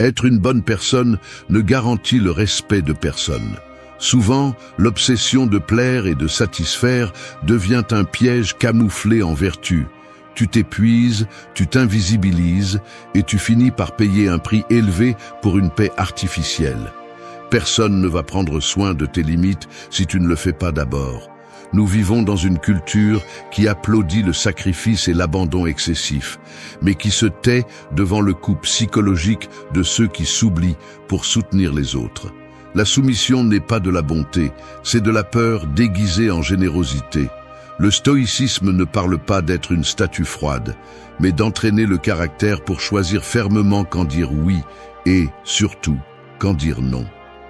Être une bonne personne ne garantit le respect de personne. Souvent, l'obsession de plaire et de satisfaire devient un piège camouflé en vertu. Tu t'épuises, tu t'invisibilises et tu finis par payer un prix élevé pour une paix artificielle. Personne ne va prendre soin de tes limites si tu ne le fais pas d'abord. Nous vivons dans une culture qui applaudit le sacrifice et l'abandon excessif, mais qui se tait devant le coup psychologique de ceux qui s'oublient pour soutenir les autres. La soumission n'est pas de la bonté, c'est de la peur déguisée en générosité. Le stoïcisme ne parle pas d'être une statue froide, mais d'entraîner le caractère pour choisir fermement quand dire oui et, surtout, quand dire non.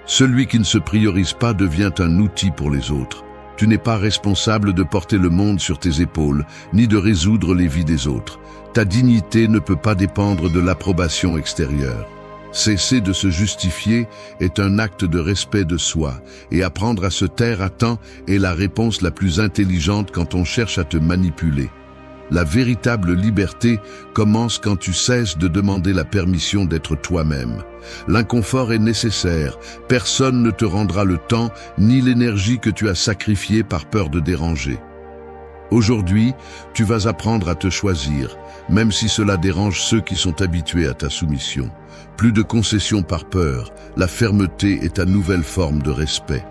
Celui qui ne se priorise pas devient un outil pour les autres. Tu n'es pas responsable de porter le monde sur tes épaules, ni de résoudre les vies des autres. Ta dignité ne peut pas dépendre de l'approbation extérieure. Cesser de se justifier est un acte de respect de soi, et apprendre à se taire à temps est la réponse la plus intelligente quand on cherche à te manipuler. La véritable liberté commence quand tu cesses de demander la permission d'être toi-même. L'inconfort est nécessaire, personne ne te rendra le temps ni l'énergie que tu as sacrifiée par peur de déranger. Aujourd'hui, tu vas apprendre à te choisir, même si cela dérange ceux qui sont habitués à ta soumission. Plus de concessions par peur, la fermeté est ta nouvelle forme de respect.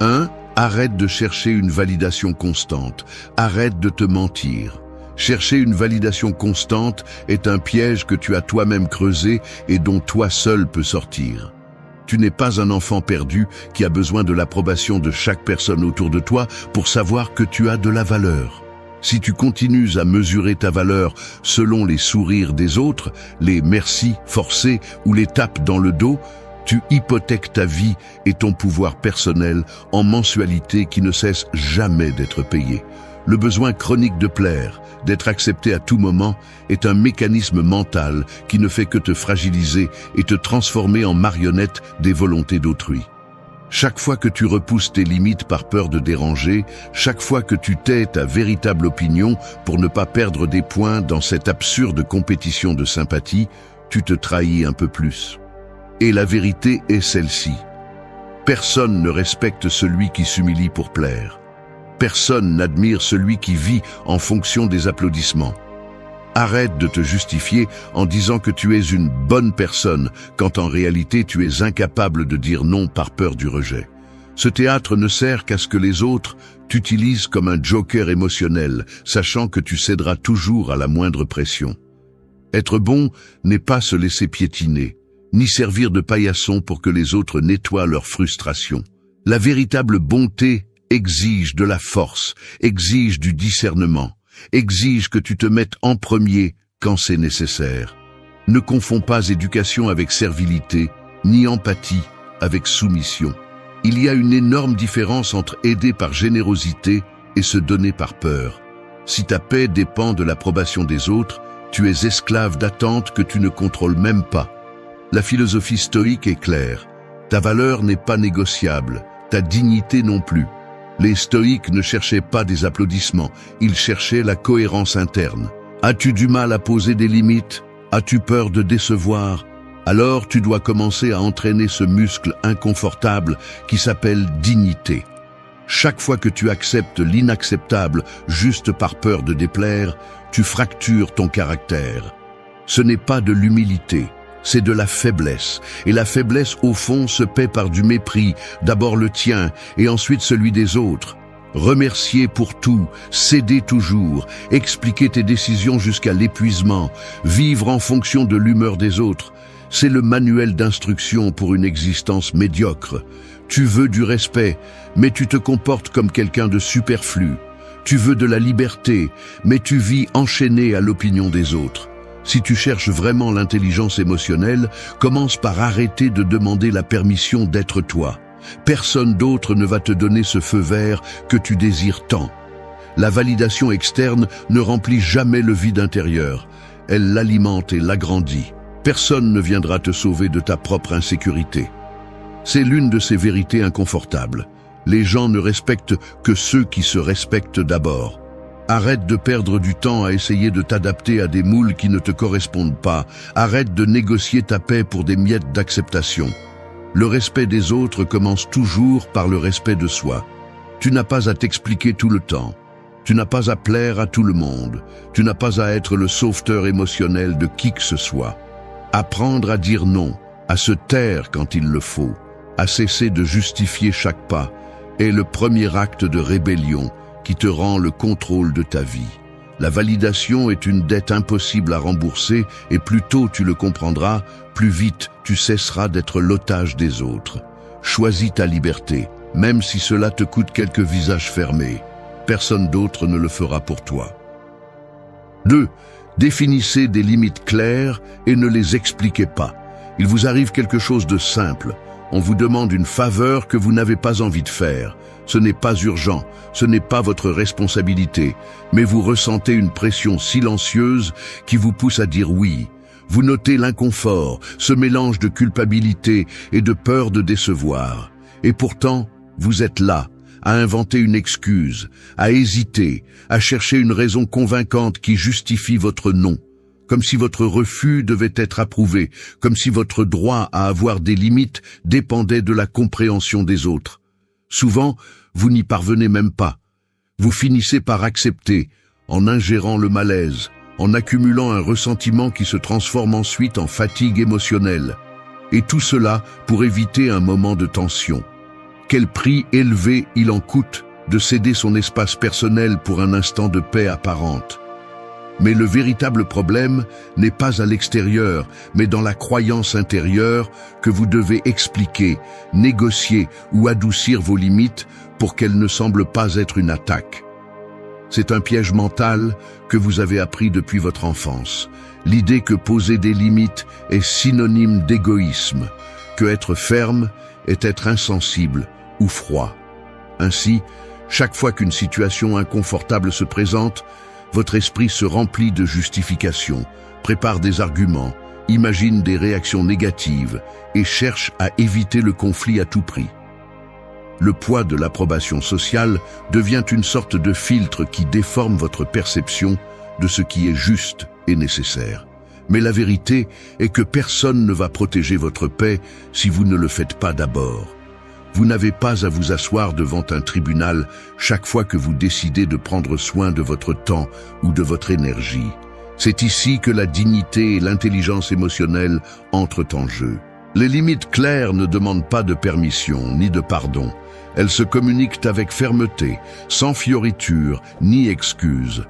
1. Arrête de chercher une validation constante. Arrête de te mentir. Chercher une validation constante est un piège que tu as toi-même creusé et dont toi seul peux sortir. Tu n'es pas un enfant perdu qui a besoin de l'approbation de chaque personne autour de toi pour savoir que tu as de la valeur. Si tu continues à mesurer ta valeur selon les sourires des autres, les merci forcés ou les tapes dans le dos, tu hypothèques ta vie et ton pouvoir personnel en mensualité qui ne cesse jamais d'être payée. Le besoin chronique de plaire, d'être accepté à tout moment, est un mécanisme mental qui ne fait que te fragiliser et te transformer en marionnette des volontés d'autrui. Chaque fois que tu repousses tes limites par peur de déranger, chaque fois que tu tais ta véritable opinion pour ne pas perdre des points dans cette absurde compétition de sympathie, tu te trahis un peu plus. Et la vérité est celle-ci. Personne ne respecte celui qui s'humilie pour plaire. Personne n'admire celui qui vit en fonction des applaudissements. Arrête de te justifier en disant que tu es une bonne personne, quand en réalité tu es incapable de dire non par peur du rejet. Ce théâtre ne sert qu'à ce que les autres t'utilisent comme un joker émotionnel, sachant que tu céderas toujours à la moindre pression. Être bon n'est pas se laisser piétiner, ni servir de paillasson pour que les autres nettoient leur frustration. La véritable bonté exige de la force, exige du discernement, exige que tu te mettes en premier quand c'est nécessaire. Ne confonds pas éducation avec servilité, ni empathie avec soumission. Il y a une énorme différence entre aider par générosité et se donner par peur. Si ta paix dépend de l'approbation des autres, tu es esclave d'attentes que tu ne contrôles même pas. La philosophie stoïque est claire. Ta valeur n'est pas négociable, ta dignité non plus. Les stoïques ne cherchaient pas des applaudissements, ils cherchaient la cohérence interne. As-tu du mal à poser des limites? As-tu peur de décevoir? Alors tu dois commencer à entraîner ce muscle inconfortable qui s'appelle dignité. Chaque fois que tu acceptes l'inacceptable juste par peur de déplaire, tu fractures ton caractère. Ce n'est pas de l'humilité. C'est de la faiblesse, et la faiblesse au fond se paie par du mépris, d'abord le tien et ensuite celui des autres. Remercier pour tout, céder toujours, expliquer tes décisions jusqu'à l'épuisement, vivre en fonction de l'humeur des autres, c'est le manuel d'instruction pour une existence médiocre. Tu veux du respect, mais tu te comportes comme quelqu'un de superflu. Tu veux de la liberté, mais tu vis enchaîné à l'opinion des autres. Si tu cherches vraiment l'intelligence émotionnelle, commence par arrêter de demander la permission d'être toi. Personne d'autre ne va te donner ce feu vert que tu désires tant. La validation externe ne remplit jamais le vide intérieur. Elle l'alimente et l'agrandit. Personne ne viendra te sauver de ta propre insécurité. C'est l'une de ces vérités inconfortables. Les gens ne respectent que ceux qui se respectent d'abord. Arrête de perdre du temps à essayer de t'adapter à des moules qui ne te correspondent pas. Arrête de négocier ta paix pour des miettes d'acceptation. Le respect des autres commence toujours par le respect de soi. Tu n'as pas à t'expliquer tout le temps. Tu n'as pas à plaire à tout le monde. Tu n'as pas à être le sauveteur émotionnel de qui que ce soit. Apprendre à dire non, à se taire quand il le faut, à cesser de justifier chaque pas, est le premier acte de rébellion qui te rend le contrôle de ta vie. La validation est une dette impossible à rembourser et plus tôt tu le comprendras, plus vite tu cesseras d'être l'otage des autres. Choisis ta liberté, même si cela te coûte quelques visages fermés. Personne d'autre ne le fera pour toi. 2. Définissez des limites claires et ne les expliquez pas. Il vous arrive quelque chose de simple. On vous demande une faveur que vous n'avez pas envie de faire. Ce n'est pas urgent, ce n'est pas votre responsabilité, mais vous ressentez une pression silencieuse qui vous pousse à dire oui. Vous notez l'inconfort, ce mélange de culpabilité et de peur de décevoir. Et pourtant, vous êtes là, à inventer une excuse, à hésiter, à chercher une raison convaincante qui justifie votre non. Comme si votre refus devait être approuvé, comme si votre droit à avoir des limites dépendait de la compréhension des autres. Souvent, vous n'y parvenez même pas. Vous finissez par accepter, en ingérant le malaise, en accumulant un ressentiment qui se transforme ensuite en fatigue émotionnelle. Et tout cela pour éviter un moment de tension. Quel prix élevé il en coûte de céder son espace personnel pour un instant de paix apparente. Mais le véritable problème n'est pas à l'extérieur, mais dans la croyance intérieure que vous devez expliquer, négocier ou adoucir vos limites pour qu'elles ne semblent pas être une attaque. C'est un piège mental que vous avez appris depuis votre enfance. L'idée que poser des limites est synonyme d'égoïsme, que être ferme est être insensible ou froid. Ainsi, chaque fois qu'une situation inconfortable se présente, votre esprit se remplit de justifications, prépare des arguments, imagine des réactions négatives et cherche à éviter le conflit à tout prix. Le poids de l'approbation sociale devient une sorte de filtre qui déforme votre perception de ce qui est juste et nécessaire. Mais la vérité est que personne ne va protéger votre paix si vous ne le faites pas d'abord. Vous n'avez pas à vous asseoir devant un tribunal chaque fois que vous décidez de prendre soin de votre temps ou de votre énergie. C'est ici que la dignité et l'intelligence émotionnelle entrent en jeu. Les limites claires ne demandent pas de permission ni de pardon. Elles se communiquent avec fermeté, sans fioriture ni excuse.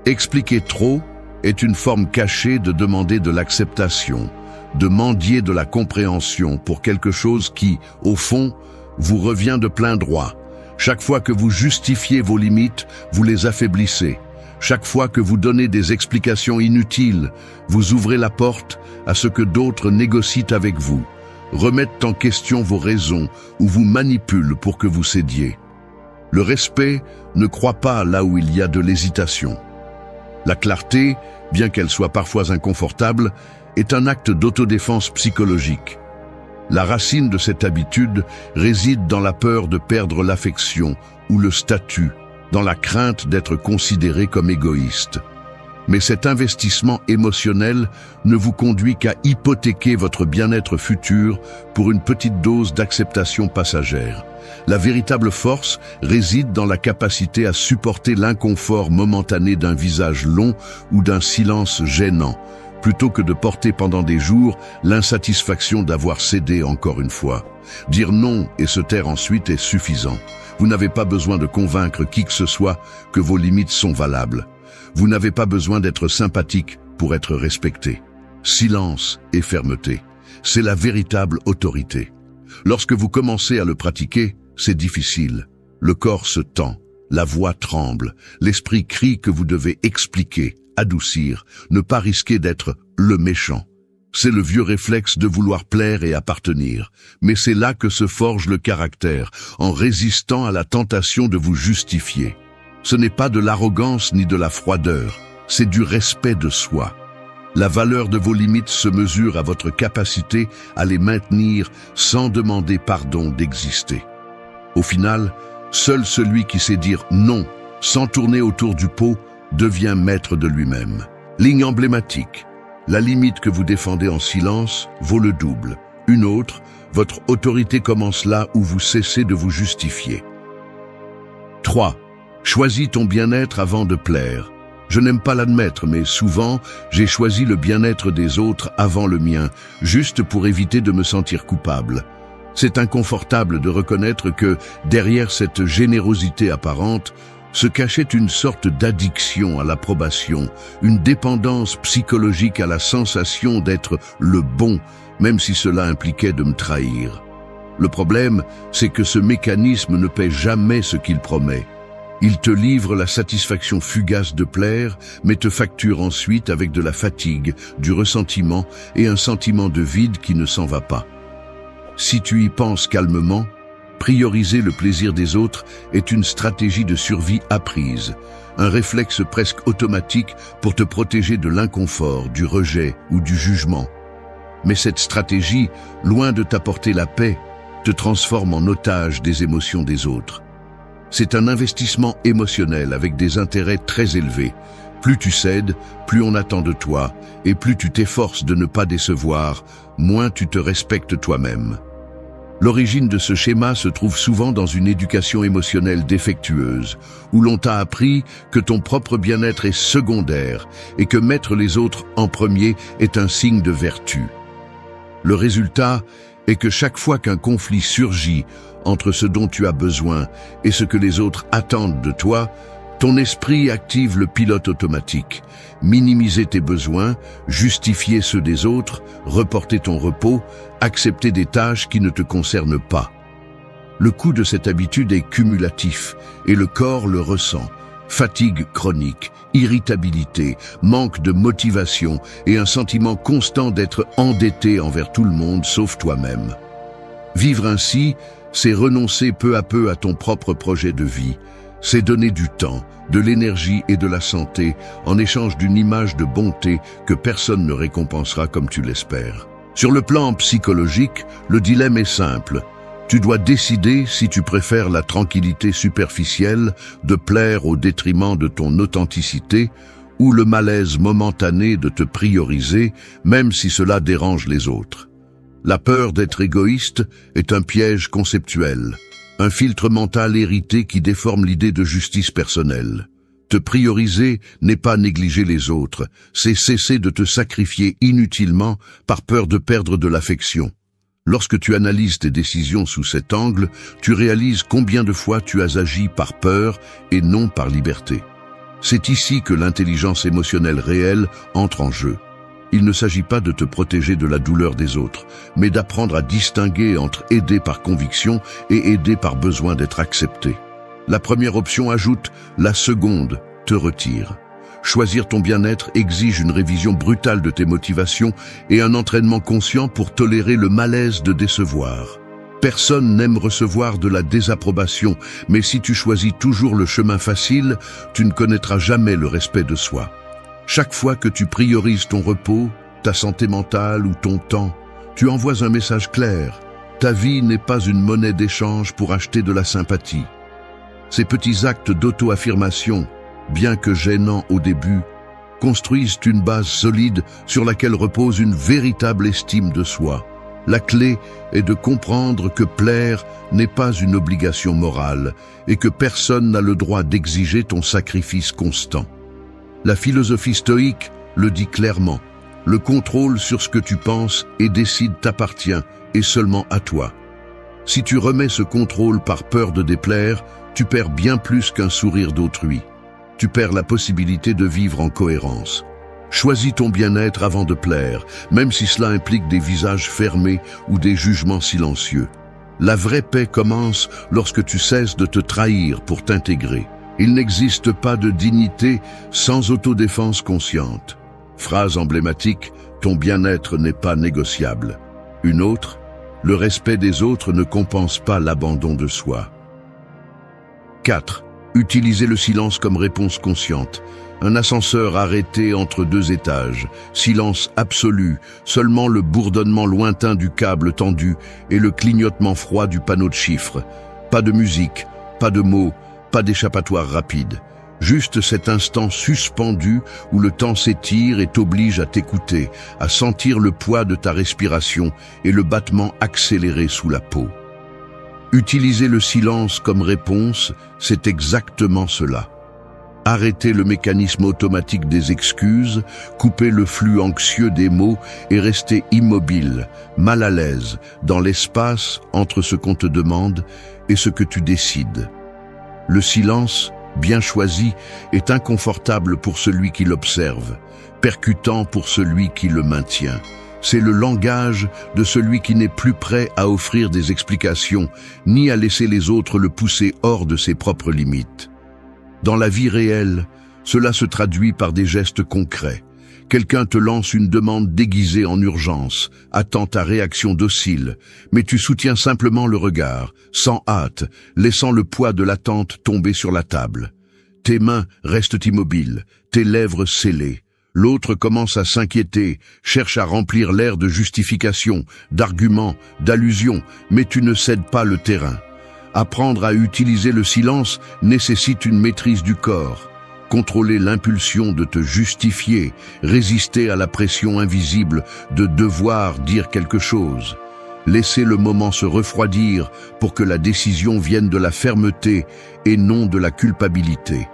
Expliquer trop est une forme cachée de demander de l'acceptation, de mendier de la compréhension pour quelque chose qui, au fond, vous revient de plein droit. Chaque fois que vous justifiez vos limites, vous les affaiblissez. Chaque fois que vous donnez des explications inutiles, vous ouvrez la porte à ce que d'autres négocient avec vous, remettent en question vos raisons ou vous manipulent pour que vous cédiez. Le respect ne croit pas là où il y a de l'hésitation. La clarté, bien qu'elle soit parfois inconfortable, est un acte d'autodéfense psychologique. La racine de cette habitude réside dans la peur de perdre l'affection ou le statut, dans la crainte d'être considéré comme égoïste. Mais cet investissement émotionnel ne vous conduit qu'à hypothéquer votre bien-être futur pour une petite dose d'acceptation passagère. La véritable force réside dans la capacité à supporter l'inconfort momentané d'un visage long ou d'un silence gênant, plutôt que de porter pendant des jours l'insatisfaction d'avoir cédé encore une fois. Dire non et se taire ensuite est suffisant. Vous n'avez pas besoin de convaincre qui que ce soit que vos limites sont valables. Vous n'avez pas besoin d'être sympathique pour être respecté. Silence et fermeté, c'est la véritable autorité. Lorsque vous commencez à le pratiquer, c'est difficile. Le corps se tend, la voix tremble, l'esprit crie que vous devez expliquer, adoucir, ne pas risquer d'être le méchant. C'est le vieux réflexe de vouloir plaire et appartenir. Mais c'est là que se forge le caractère, en résistant à la tentation de vous justifier. Ce n'est pas de l'arrogance ni de la froideur, c'est du respect de soi. La valeur de vos limites se mesure à votre capacité à les maintenir sans demander pardon d'exister. Au final, seul celui qui sait dire non sans tourner autour du pot, devient maître de lui-même. Ligne emblématique. La limite que vous défendez en silence vaut le double. Une autre, votre autorité commence là où vous cessez de vous justifier. 3. Choisis ton bien-être avant de plaire. Je n'aime pas l'admettre, mais souvent, j'ai choisi le bien-être des autres avant le mien, juste pour éviter de me sentir coupable. C'est inconfortable de reconnaître que, derrière cette générosité apparente, se cachait une sorte d'addiction à l'approbation, une dépendance psychologique à la sensation d'être le bon, même si cela impliquait de me trahir. Le problème, c'est que ce mécanisme ne paie jamais ce qu'il promet. Il te livre la satisfaction fugace de plaire, mais te facture ensuite avec de la fatigue, du ressentiment et un sentiment de vide qui ne s'en va pas. Si tu y penses calmement, prioriser le plaisir des autres est une stratégie de survie apprise, un réflexe presque automatique pour te protéger de l'inconfort, du rejet ou du jugement. Mais cette stratégie, loin de t'apporter la paix, te transforme en otage des émotions des autres. C'est un investissement émotionnel avec des intérêts très élevés. Plus tu cèdes, plus on attend de toi, et plus tu t'efforces de ne pas décevoir, moins tu te respectes toi-même. L'origine de ce schéma se trouve souvent dans une éducation émotionnelle défectueuse, où l'on t'a appris que ton propre bien-être est secondaire et que mettre les autres en premier est un signe de vertu. Le résultat est que chaque fois qu'un conflit surgit entre ce dont tu as besoin et ce que les autres attendent de toi, ton esprit active le pilote automatique. Minimiser tes besoins, justifier ceux des autres, reporter ton repos, accepter des tâches qui ne te concernent pas. Le coût de cette habitude est cumulatif et le corps le ressent. Fatigue chronique, irritabilité, manque de motivation et un sentiment constant d'être endetté envers tout le monde sauf toi-même. Vivre ainsi, c'est renoncer peu à peu à ton propre projet de vie. C'est donner du temps, de l'énergie et de la santé en échange d'une image de bonté que personne ne récompensera comme tu l'espères. Sur le plan psychologique, le dilemme est simple. Tu dois décider si tu préfères la tranquillité superficielle de plaire au détriment de ton authenticité ou le malaise momentané de te prioriser, même si cela dérange les autres. La peur d'être égoïste est un piège conceptuel, un filtre mental hérité qui déforme l'idée de justice personnelle. Te prioriser n'est pas négliger les autres, c'est cesser de te sacrifier inutilement par peur de perdre de l'affection. Lorsque tu analyses tes décisions sous cet angle, tu réalises combien de fois tu as agi par peur et non par liberté. C'est ici que l'intelligence émotionnelle réelle entre en jeu. Il ne s'agit pas de te protéger de la douleur des autres, mais d'apprendre à distinguer entre aider par conviction et aider par besoin d'être accepté. La première option ajoute, la seconde te retire. Choisir ton bien-être exige une révision brutale de tes motivations et un entraînement conscient pour tolérer le malaise de décevoir. Personne n'aime recevoir de la désapprobation, mais si tu choisis toujours le chemin facile, tu ne connaîtras jamais le respect de soi. Chaque fois que tu priorises ton repos, ta santé mentale ou ton temps, tu envoies un message clair. Ta vie n'est pas une monnaie d'échange pour acheter de la sympathie. Ces petits actes d'auto-affirmation, bien que gênants au début, construisent une base solide sur laquelle repose une véritable estime de soi. La clé est de comprendre que plaire n'est pas une obligation morale et que personne n'a le droit d'exiger ton sacrifice constant. La philosophie stoïque le dit clairement. Le contrôle sur ce que tu penses et décides t'appartient et seulement à toi. Si tu remets ce contrôle par peur de déplaire, tu perds bien plus qu'un sourire d'autrui. Tu perds la possibilité de vivre en cohérence. Choisis ton bien-être avant de plaire, même si cela implique des visages fermés ou des jugements silencieux. La vraie paix commence lorsque tu cesses de te trahir pour t'intégrer. Il n'existe pas de dignité sans autodéfense consciente. Phrase emblématique, ton bien-être n'est pas négociable. Une autre, le respect des autres ne compense pas l'abandon de soi. 4. Utilisez le silence comme réponse consciente. Un ascenseur arrêté entre deux étages, silence absolu, seulement le bourdonnement lointain du câble tendu et le clignotement froid du panneau de chiffres. Pas de musique, pas de mots, Pas d'échappatoire rapide. Juste cet instant suspendu où le temps s'étire et t'oblige à t'écouter, à sentir le poids de ta respiration et le battement accéléré sous la peau. Utiliser le silence comme réponse, c'est exactement cela. Arrêter le mécanisme automatique des excuses, couper le flux anxieux des mots et rester immobile, mal à l'aise, dans l'espace entre ce qu'on te demande et ce que tu décides. Le silence, bien choisi, est inconfortable pour celui qui l'observe, percutant pour celui qui le maintient. C'est le langage de celui qui n'est plus prêt à offrir des explications, ni à laisser les autres le pousser hors de ses propres limites. Dans la vie réelle, cela se traduit par des gestes concrets. Quelqu'un te lance une demande déguisée en urgence, attend ta réaction docile, mais tu soutiens simplement le regard, sans hâte, laissant le poids de l'attente tomber sur la table. Tes mains restent immobiles, tes lèvres scellées. L'autre commence à s'inquiéter, cherche à remplir l'air de justification, d'arguments, d'allusions, mais tu ne cèdes pas le terrain. Apprendre à utiliser le silence nécessite une maîtrise du corps. Contrôler l'impulsion de te justifier, résister à la pression invisible de devoir dire quelque chose. Laisser le moment se refroidir pour que la décision vienne de la fermeté et non de la culpabilité.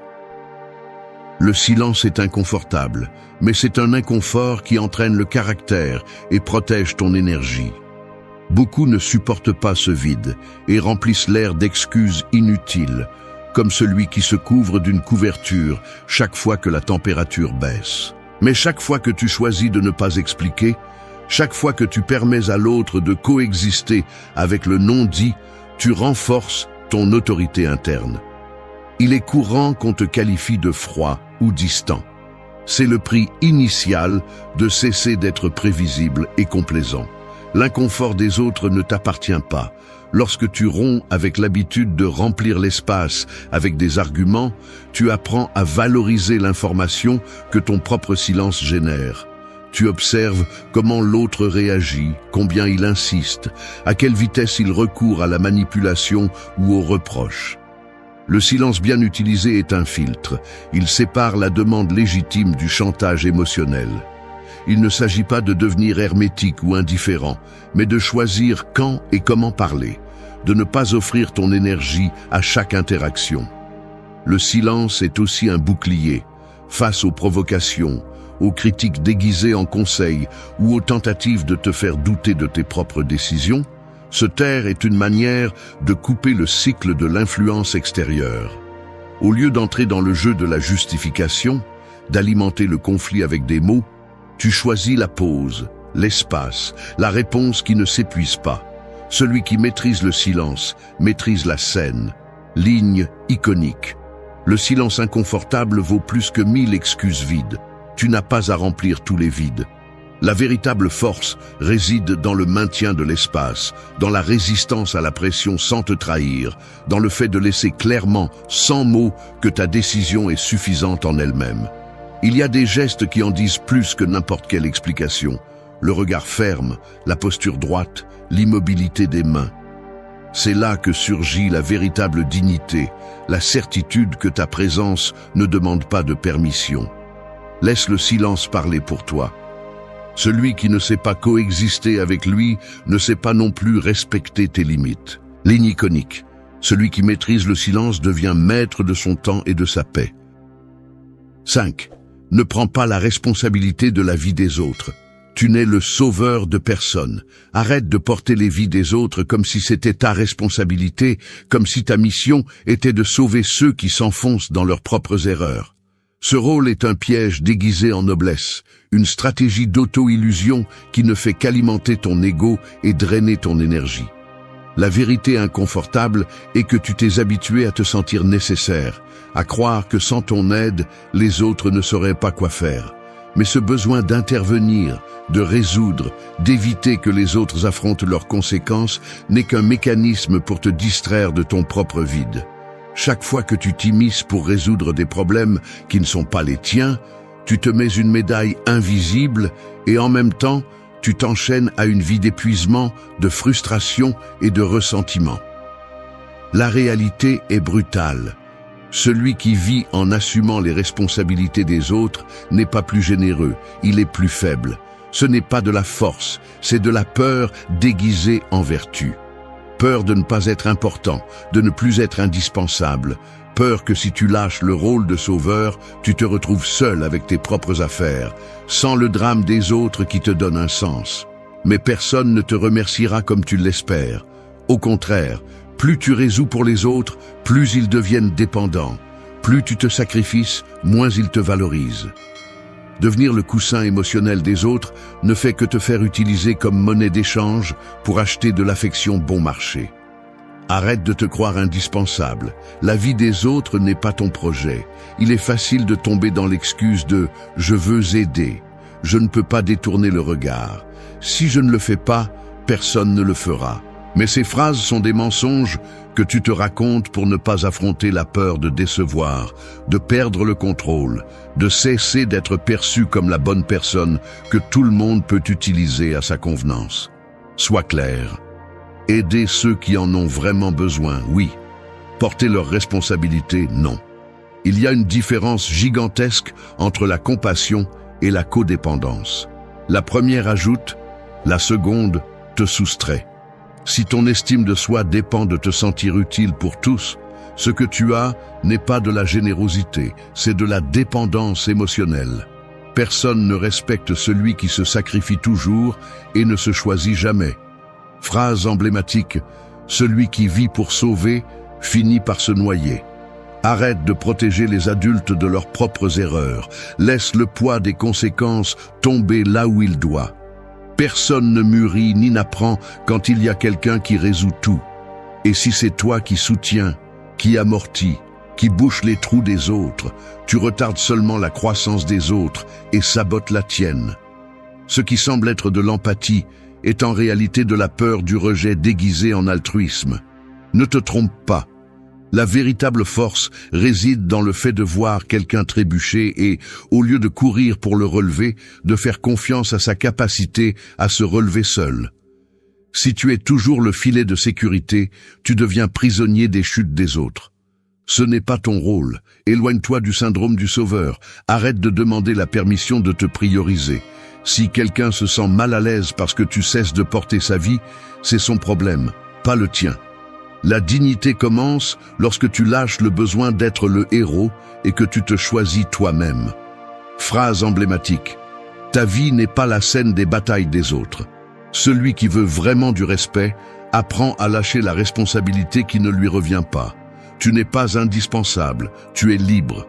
Le silence est inconfortable, mais c'est un inconfort qui entraîne le caractère et protège ton énergie. Beaucoup ne supportent pas ce vide et remplissent l'air d'excuses inutiles, comme celui qui se couvre d'une couverture chaque fois que la température baisse. Mais chaque fois que tu choisis de ne pas expliquer, chaque fois que tu permets à l'autre de coexister avec le non-dit, tu renforces ton autorité interne. Il est courant qu'on te qualifie de froid ou distant. C'est le prix initial de cesser d'être prévisible et complaisant. L'inconfort des autres ne t'appartient pas. Lorsque tu romps avec l'habitude de remplir l'espace avec des arguments, tu apprends à valoriser l'information que ton propre silence génère. Tu observes comment l'autre réagit, combien il insiste, à quelle vitesse il recourt à la manipulation ou au reproche. Le silence bien utilisé est un filtre. Il sépare la demande légitime du chantage émotionnel. Il ne s'agit pas de devenir hermétique ou indifférent, mais de choisir quand et comment parler, de ne pas offrir ton énergie à chaque interaction. Le silence est aussi un bouclier, face aux provocations, aux critiques déguisées en conseils ou aux tentatives de te faire douter de tes propres décisions. Se taire est une manière de couper le cycle de l'influence extérieure. Au lieu d'entrer dans le jeu de la justification, d'alimenter le conflit avec des mots, tu choisis la pause, l'espace, la réponse qui ne s'épuise pas. Celui qui maîtrise le silence maîtrise la scène. Ligne iconique. Le silence inconfortable vaut plus que 1000 excuses vides. Tu n'as pas à remplir tous les vides. La véritable force réside dans le maintien de l'espace, dans la résistance à la pression sans te trahir, dans le fait de laisser clairement, sans mots, que ta décision est suffisante en elle-même. Il y a des gestes qui en disent plus que n'importe quelle explication. Le regard ferme, la posture droite, l'immobilité des mains. C'est là que surgit la véritable dignité, la certitude que ta présence ne demande pas de permission. Laisse le silence parler pour toi. Celui qui ne sait pas coexister avec lui ne sait pas non plus respecter tes limites. Ligne iconique. Celui qui maîtrise le silence devient maître de son temps et de sa paix. 5. Ne prends pas la responsabilité de la vie des autres. Tu n'es le sauveur de personne. Arrête de porter les vies des autres comme si c'était ta responsabilité, comme si ta mission était de sauver ceux qui s'enfoncent dans leurs propres erreurs. Ce rôle est un piège déguisé en noblesse, une stratégie d'auto-illusion qui ne fait qu'alimenter ton ego et drainer ton énergie. La vérité inconfortable est que tu t'es habitué à te sentir nécessaire, à croire que sans ton aide, les autres ne sauraient pas quoi faire. Mais ce besoin d'intervenir, de résoudre, d'éviter que les autres affrontent leurs conséquences n'est qu'un mécanisme pour te distraire de ton propre vide. Chaque fois que tu t'immisces pour résoudre des problèmes qui ne sont pas les tiens, tu te mets une médaille invisible et en même temps, tu t'enchaînes à une vie d'épuisement, de frustration et de ressentiment. La réalité est brutale. Celui qui vit en assumant les responsabilités des autres n'est pas plus généreux, il est plus faible. Ce n'est pas de la force, c'est de la peur déguisée en vertu. Peur de ne pas être important, de ne plus être indispensable. Peur que si tu lâches le rôle de sauveur, tu te retrouves seul avec tes propres affaires, sans le drame des autres qui te donne un sens. Mais personne ne te remerciera comme tu l'espères. Au contraire, plus tu résous pour les autres, plus ils deviennent dépendants. Plus tu te sacrifies, moins ils te valorisent. Devenir le coussin émotionnel des autres ne fait que te faire utiliser comme monnaie d'échange pour acheter de l'affection bon marché. Arrête de te croire indispensable. La vie des autres n'est pas ton projet. Il est facile de tomber dans l'excuse de « je veux aider ». Je ne peux pas détourner le regard. Si je ne le fais pas, personne ne le fera. Mais ces phrases sont des mensonges que tu te racontes pour ne pas affronter la peur de décevoir, de perdre le contrôle, de cesser d'être perçu comme la bonne personne que tout le monde peut utiliser à sa convenance. Sois clair. Aider ceux qui en ont vraiment besoin, oui. Porter leurs responsabilités, non. Il y a une différence gigantesque entre la compassion et la codépendance. La première ajoute, la seconde te soustrait. Si ton estime de soi dépend de te sentir utile pour tous, ce que tu as n'est pas de la générosité, c'est de la dépendance émotionnelle. Personne ne respecte celui qui se sacrifie toujours et ne se choisit jamais. Phrase emblématique, celui qui vit pour sauver finit par se noyer. Arrête de protéger les adultes de leurs propres erreurs. Laisse le poids des conséquences tomber là où il doit. Personne ne mûrit ni n'apprend quand il y a quelqu'un qui résout tout. Et si c'est toi qui soutiens, qui amortis, qui bouche les trous des autres, tu retardes seulement la croissance des autres et sabotes la tienne. Ce qui semble être de l'empathie est en réalité de la peur du rejet déguisé en altruisme. Ne te trompe pas. La véritable force réside dans le fait de voir quelqu'un trébucher et, au lieu de courir pour le relever, de faire confiance à sa capacité à se relever seul. Si tu es toujours le filet de sécurité, tu deviens prisonnier des chutes des autres. Ce n'est pas ton rôle. Éloigne-toi du syndrome du sauveur. Arrête de demander la permission de te prioriser. Si quelqu'un se sent mal à l'aise parce que tu cesses de porter sa vie, c'est son problème, pas le tien. La dignité commence lorsque tu lâches le besoin d'être le héros et que tu te choisis toi-même. Phrase emblématique. Ta vie n'est pas la scène des batailles des autres. Celui qui veut vraiment du respect apprend à lâcher la responsabilité qui ne lui revient pas. Tu n'es pas indispensable, tu es libre.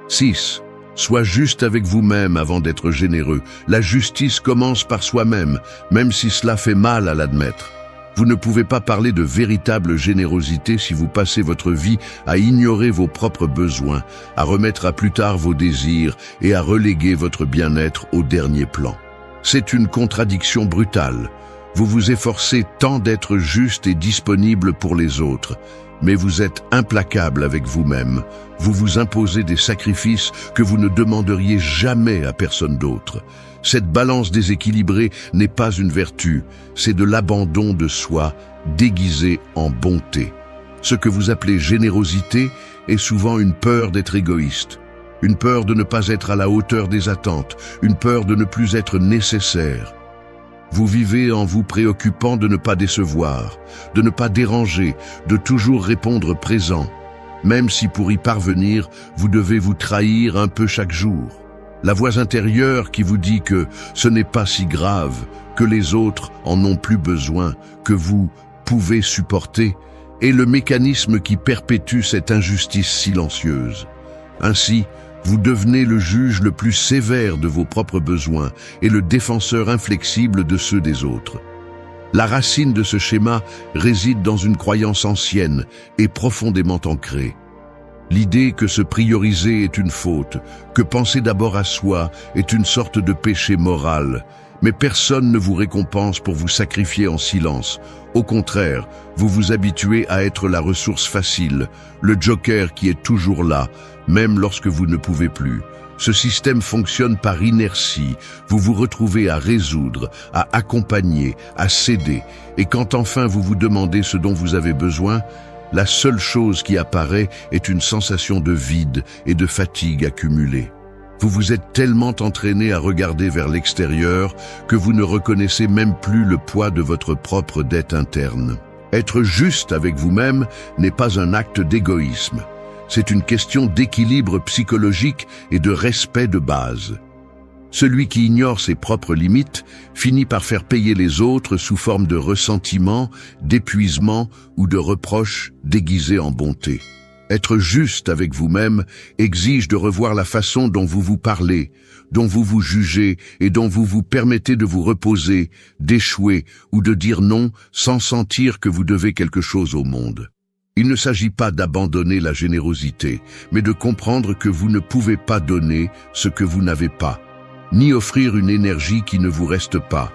6. Sois juste avec vous-même avant d'être généreux. La justice commence par soi-même, même si cela fait mal à l'admettre. Vous ne pouvez pas parler de véritable générosité si vous passez votre vie à ignorer vos propres besoins, à remettre à plus tard vos désirs et à reléguer votre bien-être au dernier plan. C'est une contradiction brutale. Vous vous efforcez tant d'être juste et disponible pour les autres, mais vous êtes implacable avec vous-même. Vous vous imposez des sacrifices que vous ne demanderiez jamais à personne d'autre. Cette balance déséquilibrée n'est pas une vertu, c'est de l'abandon de soi déguisé en bonté. Ce que vous appelez générosité est souvent une peur d'être égoïste, une peur de ne pas être à la hauteur des attentes, une peur de ne plus être nécessaire. Vous vivez en vous préoccupant de ne pas décevoir, de ne pas déranger, de toujours répondre présent, même si pour y parvenir, vous devez vous trahir un peu chaque jour. La voix intérieure qui vous dit que ce n'est pas si grave, que les autres en ont plus besoin, que vous pouvez supporter, est le mécanisme qui perpétue cette injustice silencieuse. Ainsi, vous devenez le juge le plus sévère de vos propres besoins et le défenseur inflexible de ceux des autres. La racine de ce schéma réside dans une croyance ancienne et profondément ancrée. L'idée que se prioriser est une faute, que penser d'abord à soi est une sorte de péché moral, mais personne ne vous récompense pour vous sacrifier en silence. Au contraire, vous vous habituez à être la ressource facile, le joker qui est toujours là, même lorsque vous ne pouvez plus. Ce système fonctionne par inertie. Vous vous retrouvez à résoudre, à accompagner, à céder. Et quand enfin vous vous demandez ce dont vous avez besoin, La seule chose qui apparaît est une sensation de vide et de fatigue accumulée. Vous vous êtes tellement entraîné à regarder vers l'extérieur que vous ne reconnaissez même plus le poids de votre propre dette interne. Être juste avec vous-même n'est pas un acte d'égoïsme. C'est une question d'équilibre psychologique et de respect de base. Celui qui ignore ses propres limites finit par faire payer les autres sous forme de ressentiment, d'épuisement ou de reproches déguisés en bonté. Être juste avec vous-même exige de revoir la façon dont vous vous parlez, dont vous vous jugez et dont vous vous permettez de vous reposer, d'échouer ou de dire non sans sentir que vous devez quelque chose au monde. Il ne s'agit pas d'abandonner la générosité, mais de comprendre que vous ne pouvez pas donner ce que vous n'avez pas, ni offrir une énergie qui ne vous reste pas,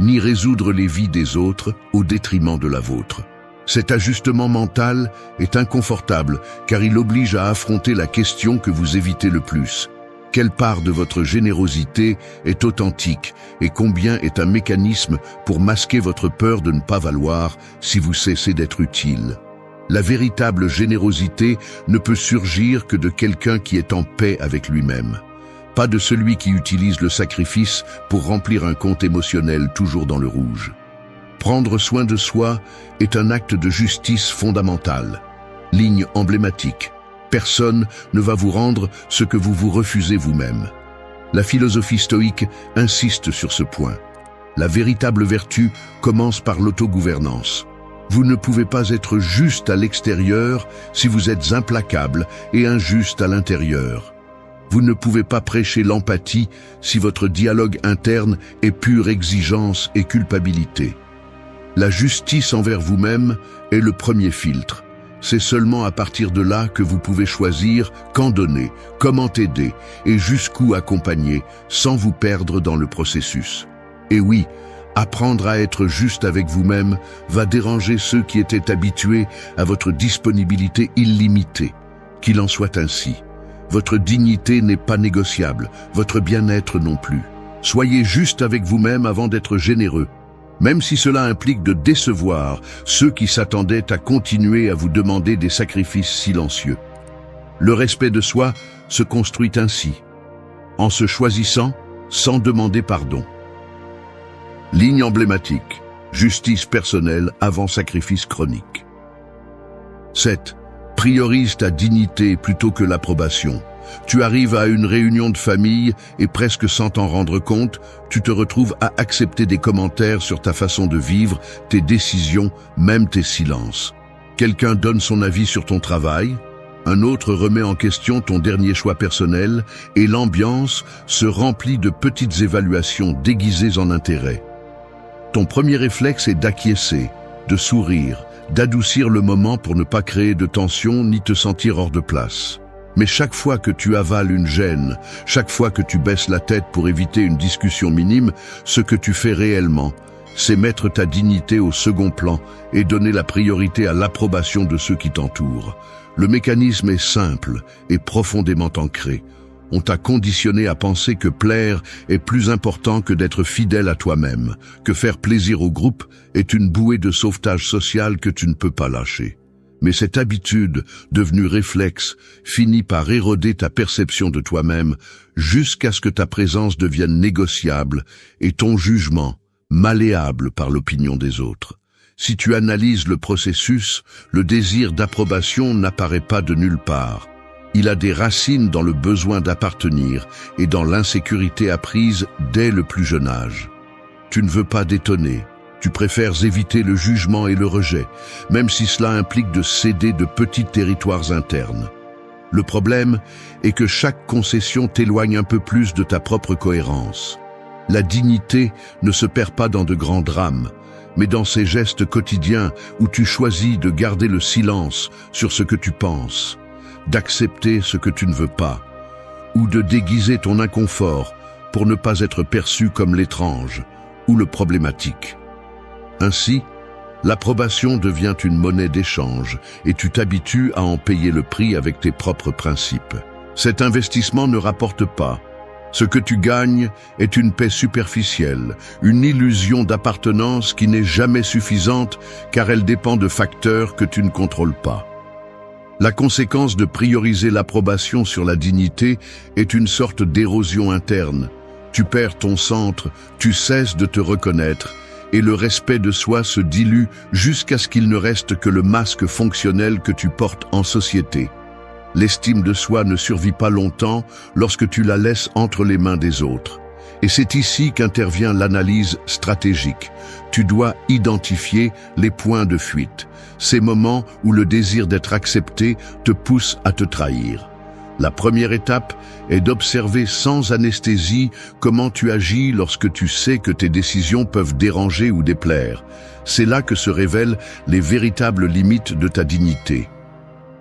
ni résoudre les vies des autres au détriment de la vôtre. Cet ajustement mental est inconfortable car il oblige à affronter la question que vous évitez le plus. Quelle part de votre générosité est authentique et combien est un mécanisme pour masquer votre peur de ne pas valoir si vous cessez d'être utile? La véritable générosité ne peut surgir que de quelqu'un qui est en paix avec lui-même. Pas de celui qui utilise le sacrifice pour remplir un compte émotionnel toujours dans le rouge. Prendre soin de soi est un acte de justice fondamentale. Ligne emblématique. Personne ne va vous rendre ce que vous vous refusez vous-même. La philosophie stoïque insiste sur ce point. La véritable vertu commence par l'autogouvernance. Vous ne pouvez pas être juste à l'extérieur si vous êtes implacable et injuste à l'intérieur. Vous ne pouvez pas prêcher l'empathie si votre dialogue interne est pure exigence et culpabilité. La justice envers vous-même est le premier filtre. C'est seulement à partir de là que vous pouvez choisir quand donner, comment aider et jusqu'où accompagner sans vous perdre dans le processus. Et oui, apprendre à être juste avec vous-même va déranger ceux qui étaient habitués à votre disponibilité illimitée. Qu'il en soit ainsi. Votre dignité n'est pas négociable, votre bien-être non plus. Soyez juste avec vous-même avant d'être généreux, même si cela implique de décevoir ceux qui s'attendaient à continuer à vous demander des sacrifices silencieux. Le respect de soi se construit ainsi, en se choisissant sans demander pardon. Ligne emblématique, justice personnelle avant sacrifice chronique. 7. Priorise ta dignité plutôt que l'approbation. Tu arrives à une réunion de famille et presque sans t'en rendre compte, tu te retrouves à accepter des commentaires sur ta façon de vivre, tes décisions, même tes silences. Quelqu'un donne son avis sur ton travail, un autre remet en question ton dernier choix personnel et l'ambiance se remplit de petites évaluations déguisées en intérêt. Ton premier réflexe est d'acquiescer, de sourire, d'adoucir le moment pour ne pas créer de tension ni te sentir hors de place. Mais chaque fois que tu avales une gêne, chaque fois que tu baisses la tête pour éviter une discussion minime, ce que tu fais réellement, c'est mettre ta dignité au second plan et donner la priorité à l'approbation de ceux qui t'entourent. Le mécanisme est simple et profondément ancré. On t'a conditionné à penser que plaire est plus important que d'être fidèle à toi-même, que faire plaisir au groupe est une bouée de sauvetage social que tu ne peux pas lâcher. Mais cette habitude, devenue réflexe, finit par éroder ta perception de toi-même jusqu'à ce que ta présence devienne négociable et ton jugement malléable par l'opinion des autres. Si tu analyses le processus, le désir d'approbation n'apparaît pas de nulle part. Il a des racines dans le besoin d'appartenir et dans l'insécurité apprise dès le plus jeune âge. Tu ne veux pas détonner, tu préfères éviter le jugement et le rejet, même si cela implique de céder de petits territoires internes. Le problème est que chaque concession t'éloigne un peu plus de ta propre cohérence. La dignité ne se perd pas dans de grands drames, mais dans ces gestes quotidiens où tu choisis de garder le silence sur ce que tu penses, d'accepter ce que tu ne veux pas, ou de déguiser ton inconfort pour ne pas être perçu comme l'étrange ou le problématique. Ainsi, l'approbation devient une monnaie d'échange et tu t'habitues à en payer le prix avec tes propres principes. Cet investissement ne rapporte pas, Ce que tu gagnes est une paix superficielle, une illusion d'appartenance qui n'est jamais suffisante car elle dépend de facteurs que tu ne contrôles pas. La conséquence de prioriser l'approbation sur la dignité est une sorte d'érosion interne. Tu perds ton centre, tu cesses de te reconnaître, et le respect de soi se dilue jusqu'à ce qu'il ne reste que le masque fonctionnel que tu portes en société. L'estime de soi ne survit pas longtemps lorsque tu la laisses entre les mains des autres. Et c'est ici qu'intervient l'analyse stratégique. Tu dois identifier les points de fuite, ces moments où le désir d'être accepté te pousse à te trahir. La première étape est d'observer sans anesthésie comment tu agis lorsque tu sais que tes décisions peuvent déranger ou déplaire. C'est là que se révèlent les véritables limites de ta dignité.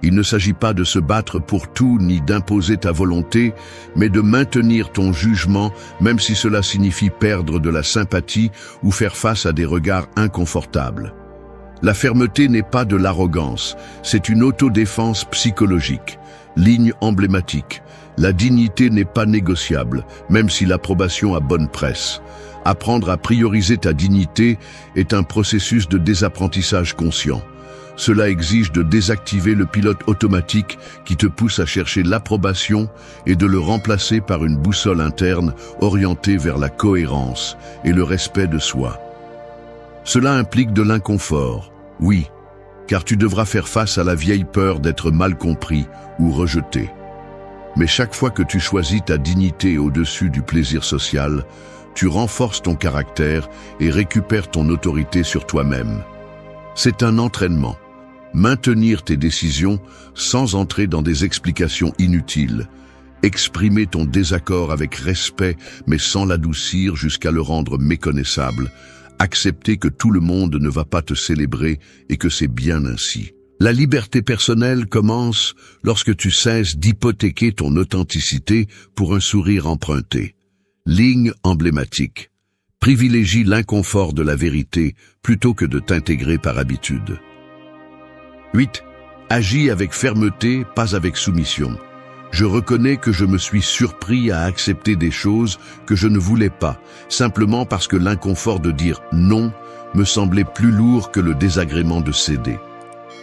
Il ne s'agit pas de se battre pour tout ni d'imposer ta volonté, mais de maintenir ton jugement, même si cela signifie perdre de la sympathie ou faire face à des regards inconfortables. La fermeté n'est pas de l'arrogance, c'est une autodéfense psychologique. Ligne emblématique. La dignité n'est pas négociable, même si l'approbation a bonne presse. Apprendre à prioriser ta dignité est un processus de désapprentissage conscient. Cela exige de désactiver le pilote automatique qui te pousse à chercher l'approbation et de le remplacer par une boussole interne orientée vers la cohérence et le respect de soi. Cela implique de l'inconfort, oui, car tu devras faire face à la vieille peur d'être mal compris ou rejeté. Mais chaque fois que tu choisis ta dignité au-dessus du plaisir social, tu renforces ton caractère et récupères ton autorité sur toi-même. C'est un entraînement. Maintenir tes décisions sans entrer dans des explications inutiles. Exprimer ton désaccord avec respect mais sans l'adoucir jusqu'à le rendre méconnaissable. Accepter que tout le monde ne va pas te célébrer et que c'est bien ainsi. La liberté personnelle commence lorsque tu cesses d'hypothéquer ton authenticité pour un sourire emprunté. Ligne emblématique. Privilégie l'inconfort de la vérité plutôt que de t'intégrer par habitude. 8. Agis avec fermeté, pas avec soumission. Je reconnais que je me suis surpris à accepter des choses que je ne voulais pas, simplement parce que l'inconfort de dire non me semblait plus lourd que le désagrément de céder.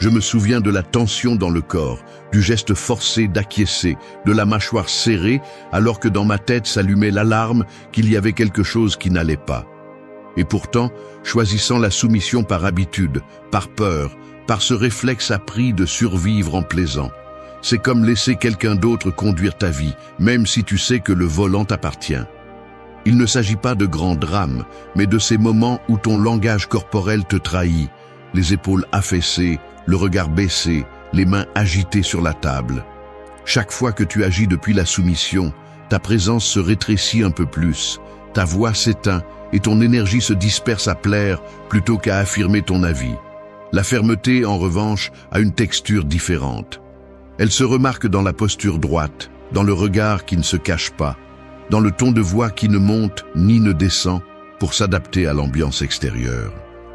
Je me souviens de la tension dans le corps, du geste forcé d'acquiescer, de la mâchoire serrée, alors que dans ma tête s'allumait l'alarme qu'il y avait quelque chose qui n'allait pas. Et pourtant, choisissant la soumission par habitude, par peur, par ce réflexe appris de survivre en plaisant. C'est comme laisser quelqu'un d'autre conduire ta vie, même si tu sais que le volant t'appartient. Il ne s'agit pas de grands drames, mais de ces moments où ton langage corporel te trahit, les épaules affaissées, le regard baissé, les mains agitées sur la table. Chaque fois que tu agis depuis la soumission, ta présence se rétrécit un peu plus, ta voix s'éteint et ton énergie se disperse à plaire plutôt qu'à affirmer ton avis. La fermeté, en revanche, a une texture différente. Elle se remarque dans la posture droite, dans le regard qui ne se cache pas, dans le ton de voix qui ne monte ni ne descend pour s'adapter à l'ambiance extérieure.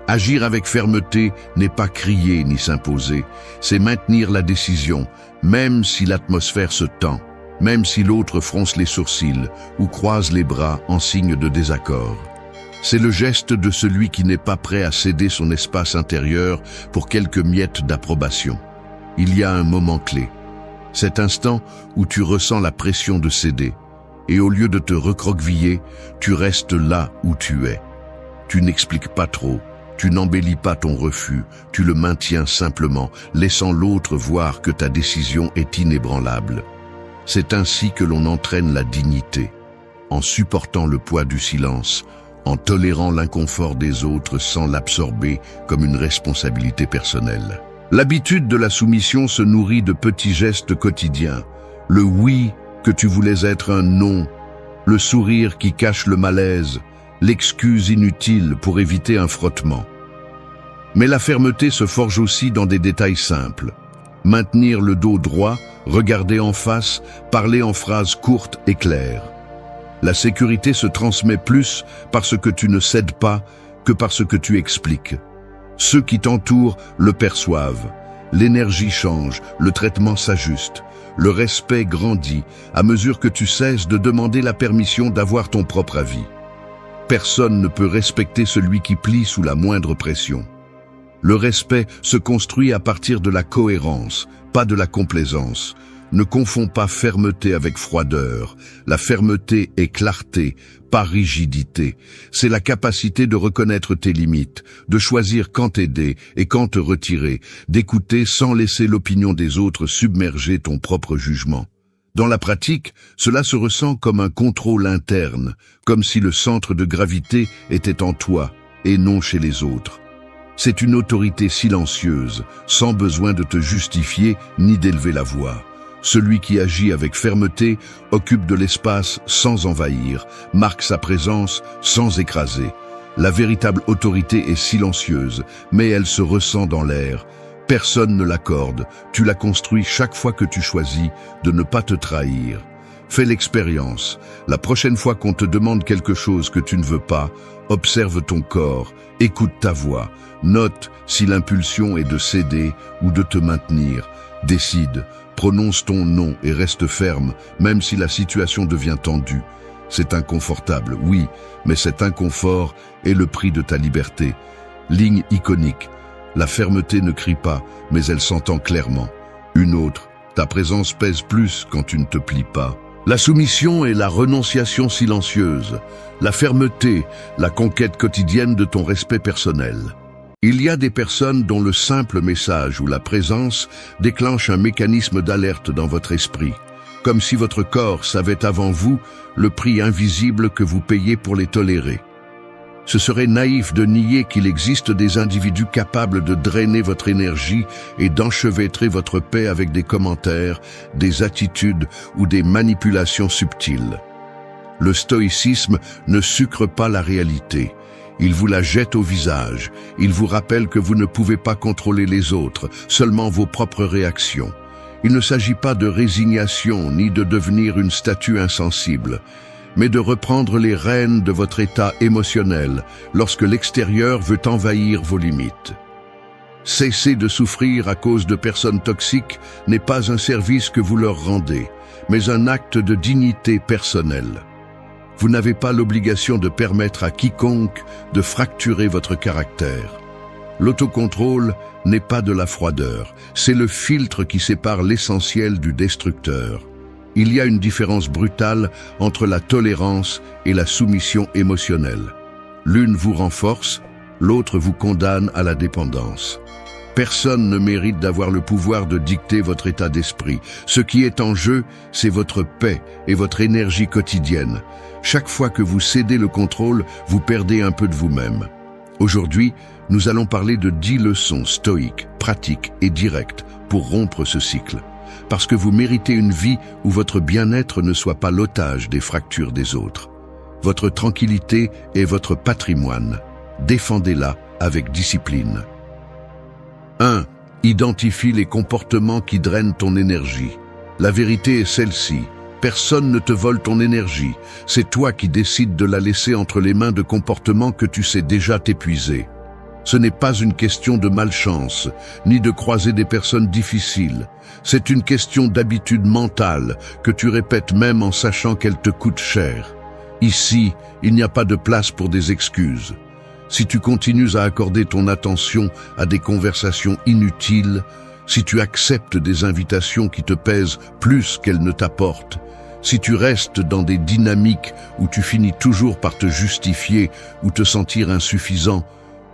Agir avec fermeté n'est pas crier ni s'imposer, c'est maintenir la décision, même si l'atmosphère se tend, même si l'autre fronce les sourcils ou croise les bras en signe de désaccord. C'est le geste de celui qui n'est pas prêt à céder son espace intérieur pour quelques miettes d'approbation. Il y a un moment clé, cet instant où tu ressens la pression de céder, et au lieu de te recroqueviller, tu restes là où tu es. Tu n'expliques pas trop, tu n'embellis pas ton refus, tu le maintiens simplement, laissant l'autre voir que ta décision est inébranlable. C'est ainsi que l'on entraîne la dignité, en supportant le poids du silence, en tolérant l'inconfort des autres sans l'absorber comme une responsabilité personnelle. L'habitude de la soumission se nourrit de petits gestes quotidiens. Le oui que tu voulais être un non, le sourire qui cache le malaise, l'excuse inutile pour éviter un frottement. Mais la fermeté se forge aussi dans des détails simples. Maintenir le dos droit, regarder en face, parler en phrases courtes et claires. La sécurité se transmet plus parce que tu ne cèdes pas que parce que tu expliques. Ceux qui t'entourent le perçoivent. L'énergie change, le traitement s'ajuste. Le respect grandit à mesure que tu cesses de demander la permission d'avoir ton propre avis. Personne ne peut respecter celui qui plie sous la moindre pression. Le respect se construit à partir de la cohérence, pas de la complaisance. Ne confonds pas fermeté avec froideur. La fermeté est clarté, pas rigidité. C'est la capacité de reconnaître tes limites, de choisir quand t'aider et quand te retirer, d'écouter sans laisser l'opinion des autres submerger ton propre jugement. Dans la pratique, cela se ressent comme un contrôle interne, comme si le centre de gravité était en toi et non chez les autres. C'est une autorité silencieuse, sans besoin de te justifier ni d'élever la voix. Celui qui agit avec fermeté occupe de l'espace sans envahir, marque sa présence sans écraser. La véritable autorité est silencieuse, mais elle se ressent dans l'air. Personne ne l'accorde, tu la construis chaque fois que tu choisis de ne pas te trahir. Fais l'expérience. La prochaine fois qu'on te demande quelque chose que tu ne veux pas, observe ton corps, écoute ta voix, note si l'impulsion est de céder ou de te maintenir. Décide, prononce ton nom et reste ferme, même si la situation devient tendue. C'est inconfortable, oui, mais cet inconfort est le prix de ta liberté. Ligne iconique. La fermeté ne crie pas, mais elle s'entend clairement. Une autre, ta présence pèse plus quand tu ne te plies pas. La soumission est la renonciation silencieuse. La fermeté, la conquête quotidienne de ton respect personnel. Il y a des personnes dont le simple message ou la présence déclenche un mécanisme d'alerte dans votre esprit, comme si votre corps savait avant vous le prix invisible que vous payez pour les tolérer. Ce serait naïf de nier qu'il existe des individus capables de drainer votre énergie et d'enchevêtrer votre paix avec des commentaires, des attitudes ou des manipulations subtiles. Le stoïcisme ne sucre pas la réalité. Il vous la jette au visage. Il vous rappelle que vous ne pouvez pas contrôler les autres, seulement vos propres réactions. Il ne s'agit pas de résignation ni de devenir une statue insensible, mais de reprendre les rênes de votre état émotionnel lorsque l'extérieur veut envahir vos limites. Cesser de souffrir à cause de personnes toxiques n'est pas un service que vous leur rendez, mais un acte de dignité personnelle. Vous n'avez pas l'obligation de permettre à quiconque de fracturer votre caractère. L'autocontrôle n'est pas de la froideur, c'est le filtre qui sépare l'essentiel du destructeur. Il y a une différence brutale entre la tolérance et la soumission émotionnelle. L'une vous renforce, l'autre vous condamne à la dépendance. Personne ne mérite d'avoir le pouvoir de dicter votre état d'esprit. Ce qui est en jeu, c'est votre paix et votre énergie quotidienne. Chaque fois que vous cédez le contrôle, vous perdez un peu de vous-même. Aujourd'hui, nous allons parler de 10 leçons stoïques, pratiques et directes pour rompre ce cycle. Parce que vous méritez une vie où votre bien-être ne soit pas l'otage des fractures des autres. Votre tranquillité est votre patrimoine. Défendez-la avec discipline. 1. Identifie les comportements qui drainent ton énergie. La vérité est celle-ci. Personne ne te vole ton énergie. C'est toi qui décides de la laisser entre les mains de comportements que tu sais déjà t'épuiser. Ce n'est pas une question de malchance, ni de croiser des personnes difficiles. C'est une question d'habitude mentale que tu répètes même en sachant qu'elle te coûte cher. Ici, il n'y a pas de place pour des excuses. Si tu continues à accorder ton attention à des conversations inutiles, si tu acceptes des invitations qui te pèsent plus qu'elles ne t'apportent, si tu restes dans des dynamiques où tu finis toujours par te justifier ou te sentir insuffisant,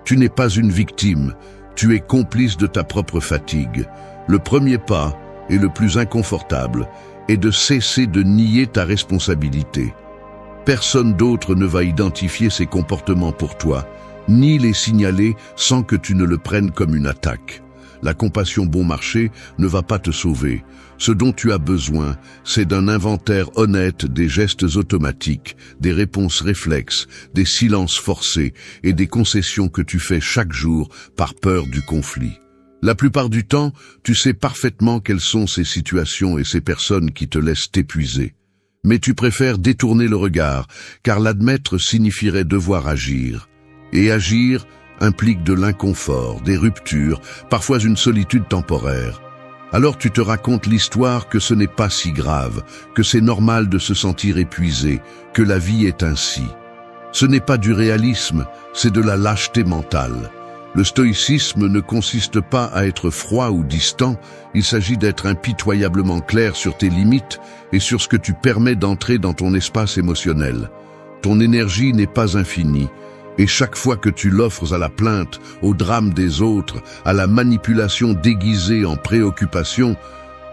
tu n'es pas une victime, tu es complice de ta propre fatigue. Le premier pas, et le plus inconfortable, est de cesser de nier ta responsabilité. Personne d'autre ne va identifier ces comportements pour toi, ni les signaler sans que tu ne le prennes comme une attaque. La compassion bon marché ne va pas te sauver. Ce dont tu as besoin, c'est d'un inventaire honnête des gestes automatiques, des réponses réflexes, des silences forcés et des concessions que tu fais chaque jour par peur du conflit. La plupart du temps, tu sais parfaitement quelles sont ces situations et ces personnes qui te laissent t'épuiser. Mais tu préfères détourner le regard, car l'admettre signifierait devoir agir. Et agir, implique de l'inconfort, des ruptures, parfois une solitude temporaire. Alors tu te racontes l'histoire que ce n'est pas si grave, que c'est normal de se sentir épuisé, que la vie est ainsi. Ce n'est pas du réalisme, c'est de la lâcheté mentale. Le stoïcisme ne consiste pas à être froid ou distant, il s'agit d'être impitoyablement clair sur tes limites et sur ce que tu permets d'entrer dans ton espace émotionnel. Ton énergie n'est pas infinie, et chaque fois que tu l'offres à la plainte, au drame des autres, à la manipulation déguisée en préoccupation,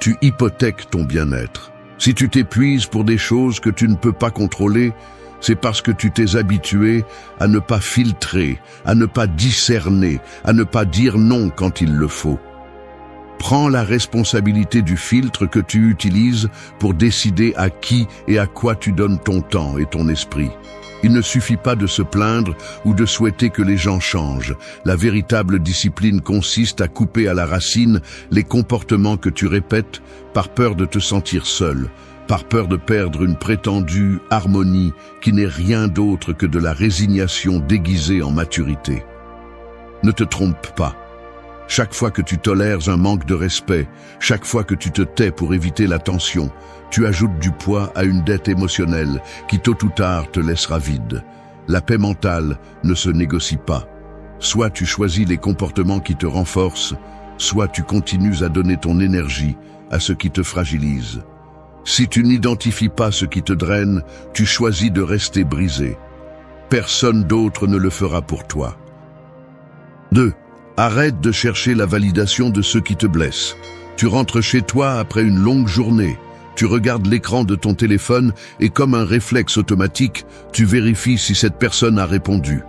tu hypothèques ton bien-être. Si tu t'épuises pour des choses que tu ne peux pas contrôler, c'est parce que tu t'es habitué à ne pas filtrer, à ne pas discerner, à ne pas dire non quand il le faut. Prends la responsabilité du filtre que tu utilises pour décider à qui et à quoi tu donnes ton temps et ton esprit. Il ne suffit pas de se plaindre ou de souhaiter que les gens changent. La véritable discipline consiste à couper à la racine les comportements que tu répètes par peur de te sentir seul, par peur de perdre une prétendue harmonie qui n'est rien d'autre que de la résignation déguisée en maturité. Ne te trompe pas. Chaque fois que tu tolères un manque de respect, chaque fois que tu te tais pour éviter la tension, tu ajoutes du poids à une dette émotionnelle qui tôt ou tard te laissera vide. La paix mentale ne se négocie pas. Soit tu choisis les comportements qui te renforcent, soit tu continues à donner ton énergie à ce qui te fragilise. Si tu n'identifies pas ce qui te draine, tu choisis de rester brisé. Personne d'autre ne le fera pour toi. 2. Arrête de chercher la validation de ceux qui te blessent. Tu rentres chez toi après une longue journée. Tu regardes l'écran de ton téléphone et comme un réflexe automatique, tu vérifies si cette personne a répondu.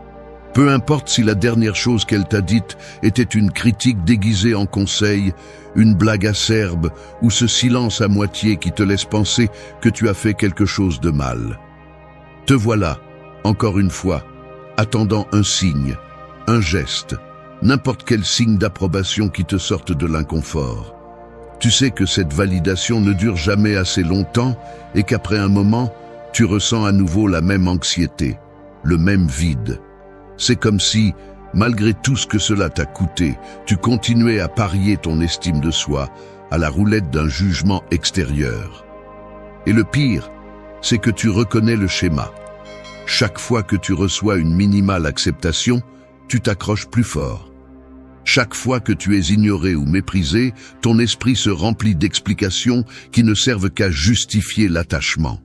Peu importe si la dernière chose qu'elle t'a dite était une critique déguisée en conseil, une blague acerbe ou ce silence à moitié qui te laisse penser que tu as fait quelque chose de mal. Te voilà, encore une fois, attendant un signe, un geste, n'importe quel signe d'approbation qui te sorte de l'inconfort. Tu sais que cette validation ne dure jamais assez longtemps et qu'après un moment, tu ressens à nouveau la même anxiété, le même vide. C'est comme si, malgré tout ce que cela t'a coûté, tu continuais à parier ton estime de soi à la roulette d'un jugement extérieur. Et le pire, c'est que tu reconnais le schéma. Chaque fois que tu reçois une minimale acceptation, tu t'accroches plus fort. Chaque fois que tu es ignoré ou méprisé, ton esprit se remplit d'explications qui ne servent qu'à justifier l'attachement.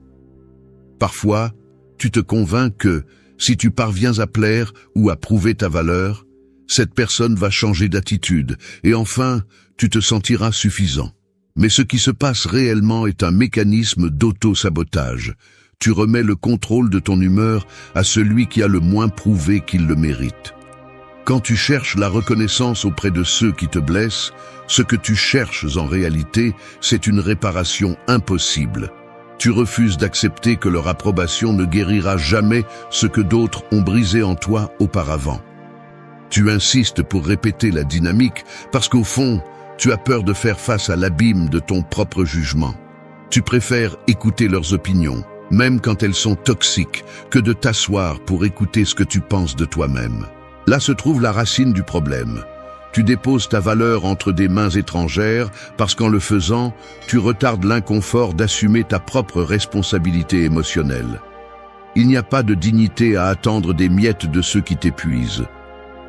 Parfois, tu te convaincs que, si tu parviens à plaire ou à prouver ta valeur, cette personne va changer d'attitude et enfin, tu te sentiras suffisant. Mais ce qui se passe réellement est un mécanisme d'auto-sabotage. Tu remets le contrôle de ton humeur à celui qui a le moins prouvé qu'il le mérite. Quand tu cherches la reconnaissance auprès de ceux qui te blessent, ce que tu cherches en réalité, c'est une réparation impossible. Tu refuses d'accepter que leur approbation ne guérira jamais ce que d'autres ont brisé en toi auparavant. Tu insistes pour répéter la dynamique parce qu'au fond, tu as peur de faire face à l'abîme de ton propre jugement. Tu préfères écouter leurs opinions, même quand elles sont toxiques, que de t'asseoir pour écouter ce que tu penses de toi-même. Là se trouve la racine du problème. Tu déposes ta valeur entre des mains étrangères parce qu'en le faisant, tu retardes l'inconfort d'assumer ta propre responsabilité émotionnelle. Il n'y a pas de dignité à attendre des miettes de ceux qui t'épuisent.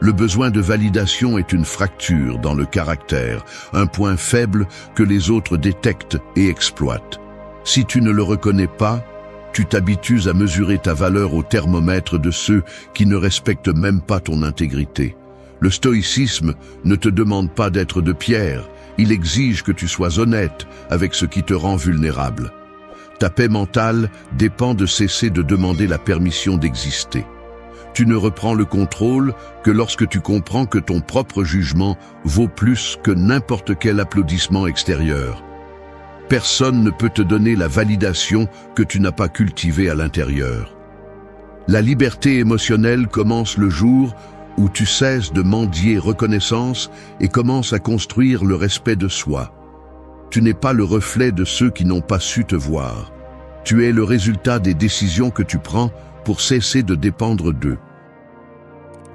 Le besoin de validation est une fracture dans le caractère, un point faible que les autres détectent et exploitent. Si tu ne le reconnais pas, tu t'habitues à mesurer ta valeur au thermomètre de ceux qui ne respectent même pas ton intégrité. Le stoïcisme ne te demande pas d'être de pierre, il exige que tu sois honnête avec ce qui te rend vulnérable. Ta paix mentale dépend de cesser de demander la permission d'exister. Tu ne reprends le contrôle que lorsque tu comprends que ton propre jugement vaut plus que n'importe quel applaudissement extérieur. Personne ne peut te donner la validation que tu n'as pas cultivée à l'intérieur. La liberté émotionnelle commence le jour où tu cesses de mendier reconnaissance et commences à construire le respect de soi. Tu n'es pas le reflet de ceux qui n'ont pas su te voir. Tu es le résultat des décisions que tu prends pour cesser de dépendre d'eux.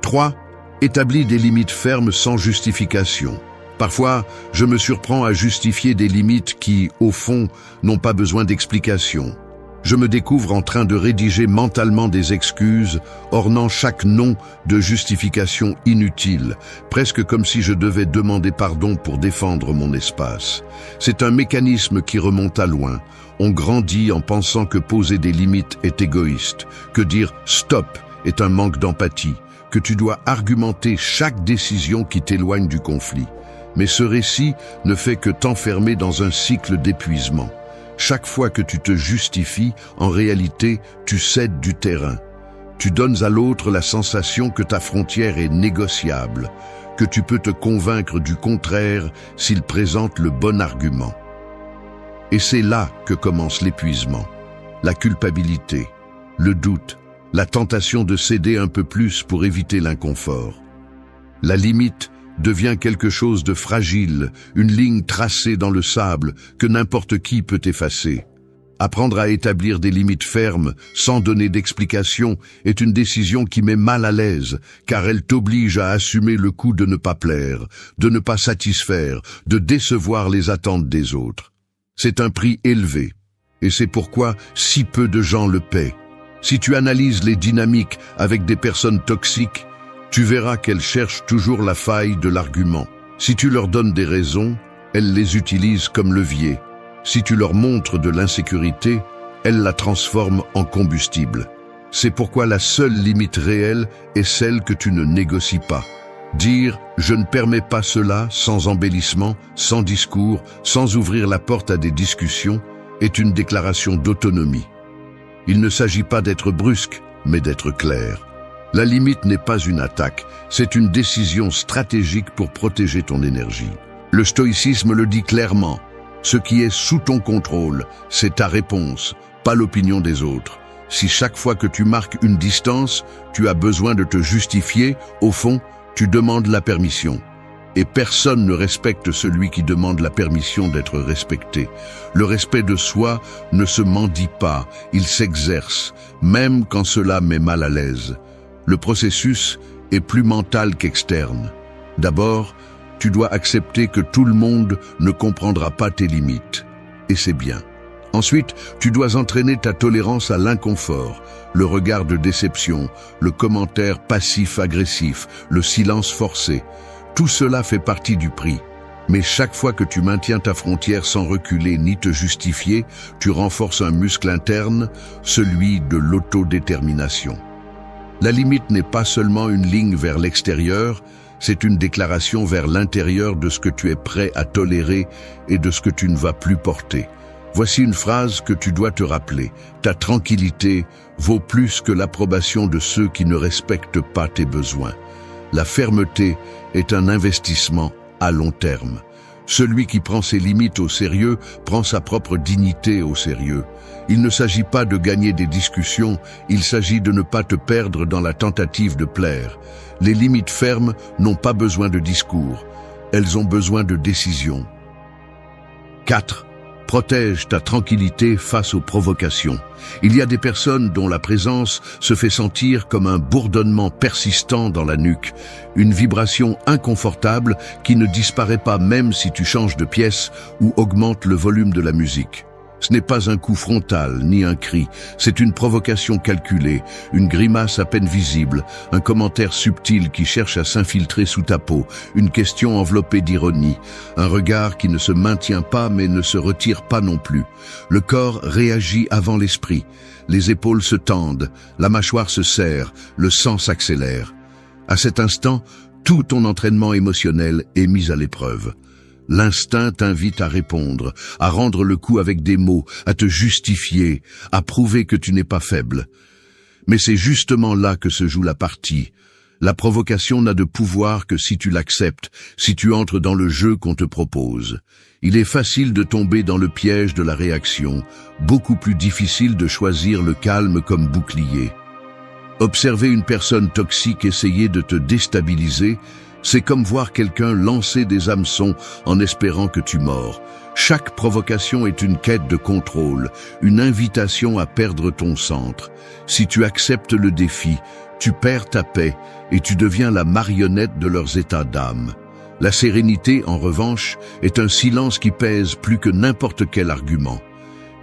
3. Établis des limites fermes sans justification. Parfois, je me surprends à justifier des limites qui, au fond, n'ont pas besoin d'explication. Je me découvre en train de rédiger mentalement des excuses, ornant chaque nom de justification inutile, presque comme si je devais demander pardon pour défendre mon espace. C'est un mécanisme qui remonte à loin. On grandit en pensant que poser des limites est égoïste, que dire « stop » est un manque d'empathie, que tu dois argumenter chaque décision qui t'éloigne du conflit. Mais ce récit ne fait que t'enfermer dans un cycle d'épuisement. Chaque fois que tu te justifies, en réalité, tu cèdes du terrain. Tu donnes à l'autre la sensation que ta frontière est négociable, que tu peux te convaincre du contraire s'il présente le bon argument. Et c'est là que commence l'épuisement, la culpabilité, le doute, la tentation de céder un peu plus pour éviter l'inconfort. La limite devient quelque chose de fragile, une ligne tracée dans le sable que n'importe qui peut effacer. Apprendre à établir des limites fermes, sans donner d'explication, est une décision qui met mal à l'aise, car elle t'oblige à assumer le coût de ne pas plaire, de ne pas satisfaire, de décevoir les attentes des autres. C'est un prix élevé, et c'est pourquoi si peu de gens le paient. Si tu analyses les dynamiques avec des personnes toxiques, tu verras qu'elles cherchent toujours la faille de l'argument. Si tu leur donnes des raisons, elles les utilisent comme levier. Si tu leur montres de l'insécurité, elles la transforment en combustible. C'est pourquoi la seule limite réelle est celle que tu ne négocies pas. Dire « je ne permets pas cela » sans embellissement, sans discours, sans ouvrir la porte à des discussions, est une déclaration d'autonomie. Il ne s'agit pas d'être brusque, mais d'être clair. La limite n'est pas une attaque, c'est une décision stratégique pour protéger ton énergie. Le stoïcisme le dit clairement, ce qui est sous ton contrôle, c'est ta réponse, pas l'opinion des autres. Si chaque fois que tu marques une distance, tu as besoin de te justifier, au fond, tu demandes la permission. Et personne ne respecte celui qui demande la permission d'être respecté. Le respect de soi ne se mendie pas, il s'exerce, même quand cela met mal à l'aise. Le processus est plus mental qu'externe. D'abord, tu dois accepter que tout le monde ne comprendra pas tes limites. Et c'est bien. Ensuite, tu dois entraîner ta tolérance à l'inconfort, le regard de déception, le commentaire passif-agressif, le silence forcé. Tout cela fait partie du prix. Mais chaque fois que tu maintiens ta frontière sans reculer ni te justifier, tu renforces un muscle interne, celui de l'autodétermination. La limite n'est pas seulement une ligne vers l'extérieur, c'est une déclaration vers l'intérieur de ce que tu es prêt à tolérer et de ce que tu ne vas plus porter. Voici une phrase que tu dois te rappeler. Ta tranquillité vaut plus que l'approbation de ceux qui ne respectent pas tes besoins. La fermeté est un investissement à long terme. Celui qui prend ses limites au sérieux prend sa propre dignité au sérieux. Il ne s'agit pas de gagner des discussions, il s'agit de ne pas te perdre dans la tentative de plaire. Les limites fermes n'ont pas besoin de discours, elles ont besoin de décisions. 4. Protège ta tranquillité face aux provocations. Il y a des personnes dont la présence se fait sentir comme un bourdonnement persistant dans la nuque, une vibration inconfortable qui ne disparaît pas même si tu changes de pièce ou augmentes le volume de la musique. Ce n'est pas un coup frontal, ni un cri, c'est une provocation calculée, une grimace à peine visible, un commentaire subtil qui cherche à s'infiltrer sous ta peau, une question enveloppée d'ironie, un regard qui ne se maintient pas mais ne se retire pas non plus. Le corps réagit avant l'esprit, les épaules se tendent, la mâchoire se serre, le sang s'accélère. À cet instant, tout ton entraînement émotionnel est mis à l'épreuve. L'instinct t'invite à répondre, à rendre le coup avec des mots, à te justifier, à prouver que tu n'es pas faible. Mais c'est justement là que se joue la partie. La provocation n'a de pouvoir que si tu l'acceptes, si tu entres dans le jeu qu'on te propose. Il est facile de tomber dans le piège de la réaction, beaucoup plus difficile de choisir le calme comme bouclier. Observer une personne toxique essayer de te déstabiliser, c'est comme voir quelqu'un lancer des hameçons en espérant que tu mords. Chaque provocation est une quête de contrôle, une invitation à perdre ton centre. Si tu acceptes le défi, Tu perds ta paix et tu deviens la marionnette de leurs états d'âme. La sérénité, en revanche, est un silence qui pèse plus que n'importe quel argument.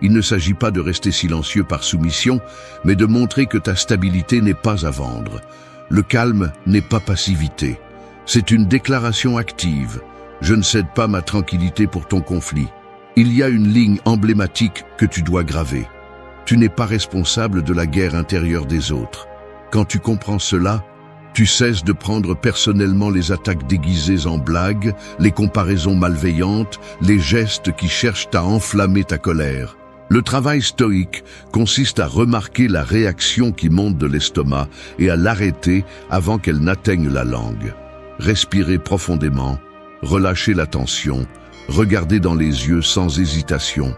Il ne s'agit pas de rester silencieux par soumission, mais de montrer que ta stabilité n'est pas à vendre. Le calme n'est pas passivité. C'est une déclaration active. Je ne cède pas ma tranquillité pour ton conflit. Il y a une ligne emblématique que tu dois graver. Tu n'es pas responsable de la guerre intérieure des autres. Quand tu comprends cela, tu cesses de prendre personnellement les attaques déguisées en blagues, les comparaisons malveillantes, les gestes qui cherchent à enflammer ta colère. Le travail stoïque consiste à remarquer la réaction qui monte de l'estomac et à l'arrêter avant qu'elle n'atteigne la langue. Respirer profondément, relâcher la tension, regarder dans les yeux sans hésitation.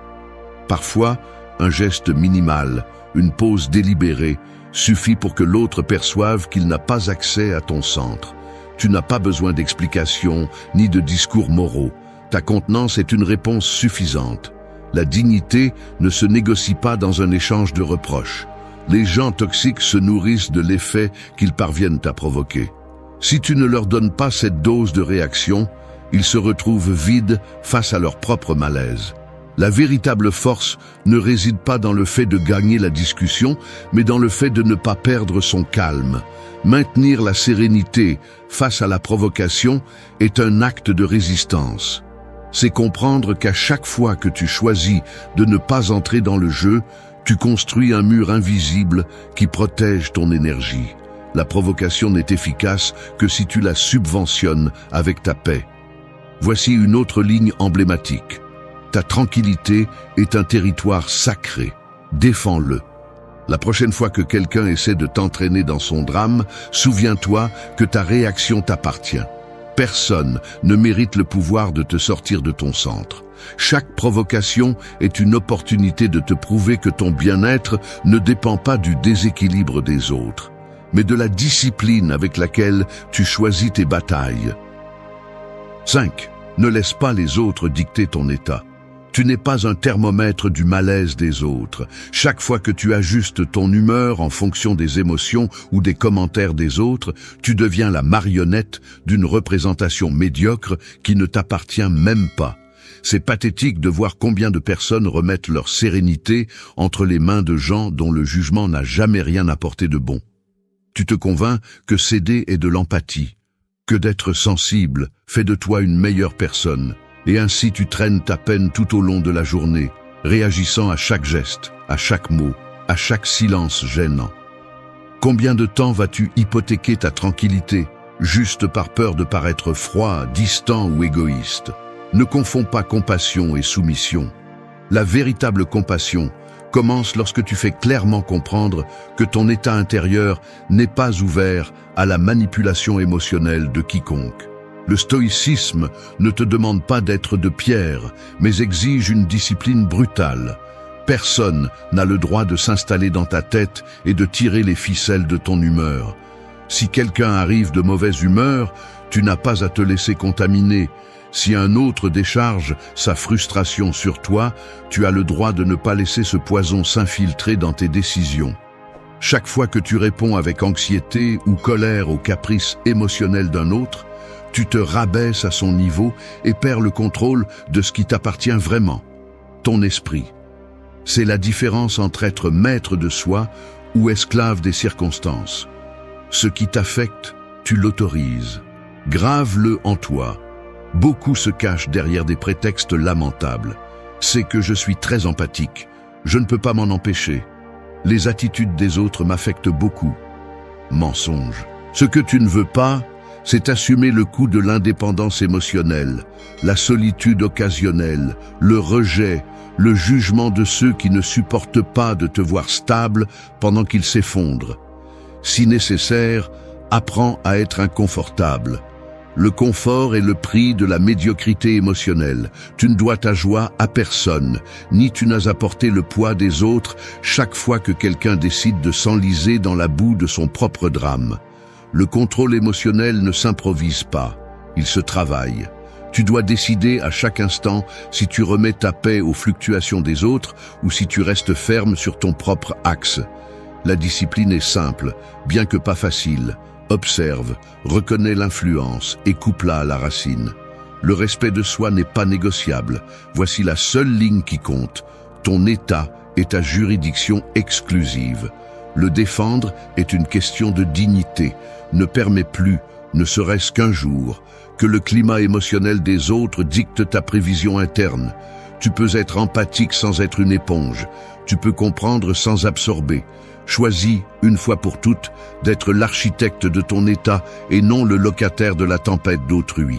Parfois, un geste minimal, une pause délibérée, suffit pour que l'autre perçoive qu'il n'a pas accès à ton centre. Tu n'as pas besoin d'explications ni de discours moraux. Ta contenance est une réponse suffisante. La dignité ne se négocie pas dans un échange de reproches. Les gens toxiques se nourrissent de l'effet qu'ils parviennent à provoquer. Si tu ne leur donnes pas cette dose de réaction, ils se retrouvent vides face à leur propre malaise. La véritable force ne réside pas dans le fait de gagner la discussion, mais dans le fait de ne pas perdre son calme. Maintenir la sérénité face à la provocation est un acte de résistance. C'est comprendre qu'à chaque fois que tu choisis de ne pas entrer dans le jeu, tu construis un mur invisible qui protège ton énergie. La provocation n'est efficace que si tu la subventionnes avec ta paix. Voici une autre ligne emblématique. Ta tranquillité est un territoire sacré. Défends-le. La prochaine fois que quelqu'un essaie de t'entraîner dans son drame, souviens-toi que ta réaction t'appartient. Personne ne mérite le pouvoir de te sortir de ton centre. Chaque provocation est une opportunité de te prouver que ton bien-être ne dépend pas du déséquilibre des autres, mais de la discipline avec laquelle tu choisis tes batailles. 5. Ne laisse pas les autres dicter ton état. Tu n'es pas un thermomètre du malaise des autres. Chaque fois que tu ajustes ton humeur en fonction des émotions ou des commentaires des autres, tu deviens la marionnette d'une représentation médiocre qui ne t'appartient même pas. C'est pathétique de voir combien de personnes remettent leur sérénité entre les mains de gens dont le jugement n'a jamais rien apporté de bon. Tu te convaincs que céder est de l'empathie, que d'être sensible fait de toi une meilleure personne. Et ainsi tu traînes ta peine tout au long de la journée, réagissant à chaque geste, à chaque mot, à chaque silence gênant. Combien de temps vas-tu hypothéquer ta tranquillité, juste par peur de paraître froid, distant ou égoïste? Ne confonds pas compassion et soumission. La véritable compassion commence lorsque tu fais clairement comprendre que ton état intérieur n'est pas ouvert à la manipulation émotionnelle de quiconque. Le stoïcisme ne te demande pas d'être de pierre, mais exige une discipline brutale. Personne n'a le droit de s'installer dans ta tête et de tirer les ficelles de ton humeur. Si quelqu'un arrive de mauvaise humeur, tu n'as pas à te laisser contaminer. Si un autre décharge sa frustration sur toi, tu as le droit de ne pas laisser ce poison s'infiltrer dans tes décisions. Chaque fois que tu réponds avec anxiété ou colère aux caprices émotionnels d'un autre, tu te rabaisses à son niveau et perds le contrôle de ce qui t'appartient vraiment, ton esprit. C'est la différence entre être maître de soi ou esclave des circonstances. Ce qui t'affecte, tu l'autorises. Grave-le en toi. Beaucoup se cachent derrière des prétextes lamentables. C'est que je suis très empathique. Je ne peux pas m'en empêcher. Les attitudes des autres m'affectent beaucoup. Mensonge. Ce que tu ne veux pas, c'est assumer le coût de l'indépendance émotionnelle, la solitude occasionnelle, le rejet, le jugement de ceux qui ne supportent pas de te voir stable pendant qu'ils s'effondrent. Si nécessaire, apprends à être inconfortable. Le confort est le prix de la médiocrité émotionnelle. Tu ne dois ta joie à personne, ni tu n'as à porter le poids des autres chaque fois que quelqu'un décide de s'enliser dans la boue de son propre drame. Le contrôle émotionnel ne s'improvise pas, il se travaille. Tu dois décider à chaque instant si tu remets ta paix aux fluctuations des autres ou si tu restes ferme sur ton propre axe. La discipline est simple, bien que pas facile. Observe, reconnais l'influence et coupe-la à la racine. Le respect de soi n'est pas négociable. Voici la seule ligne qui compte. Ton état est ta juridiction exclusive. Le défendre est une question de dignité. Ne permets plus, ne serait-ce qu'un jour, que le climat émotionnel des autres dicte ta prévision interne. Tu peux être empathique sans être une éponge. Tu peux comprendre sans absorber. Choisis, une fois pour toutes, d'être l'architecte de ton état et non le locataire de la tempête d'autrui.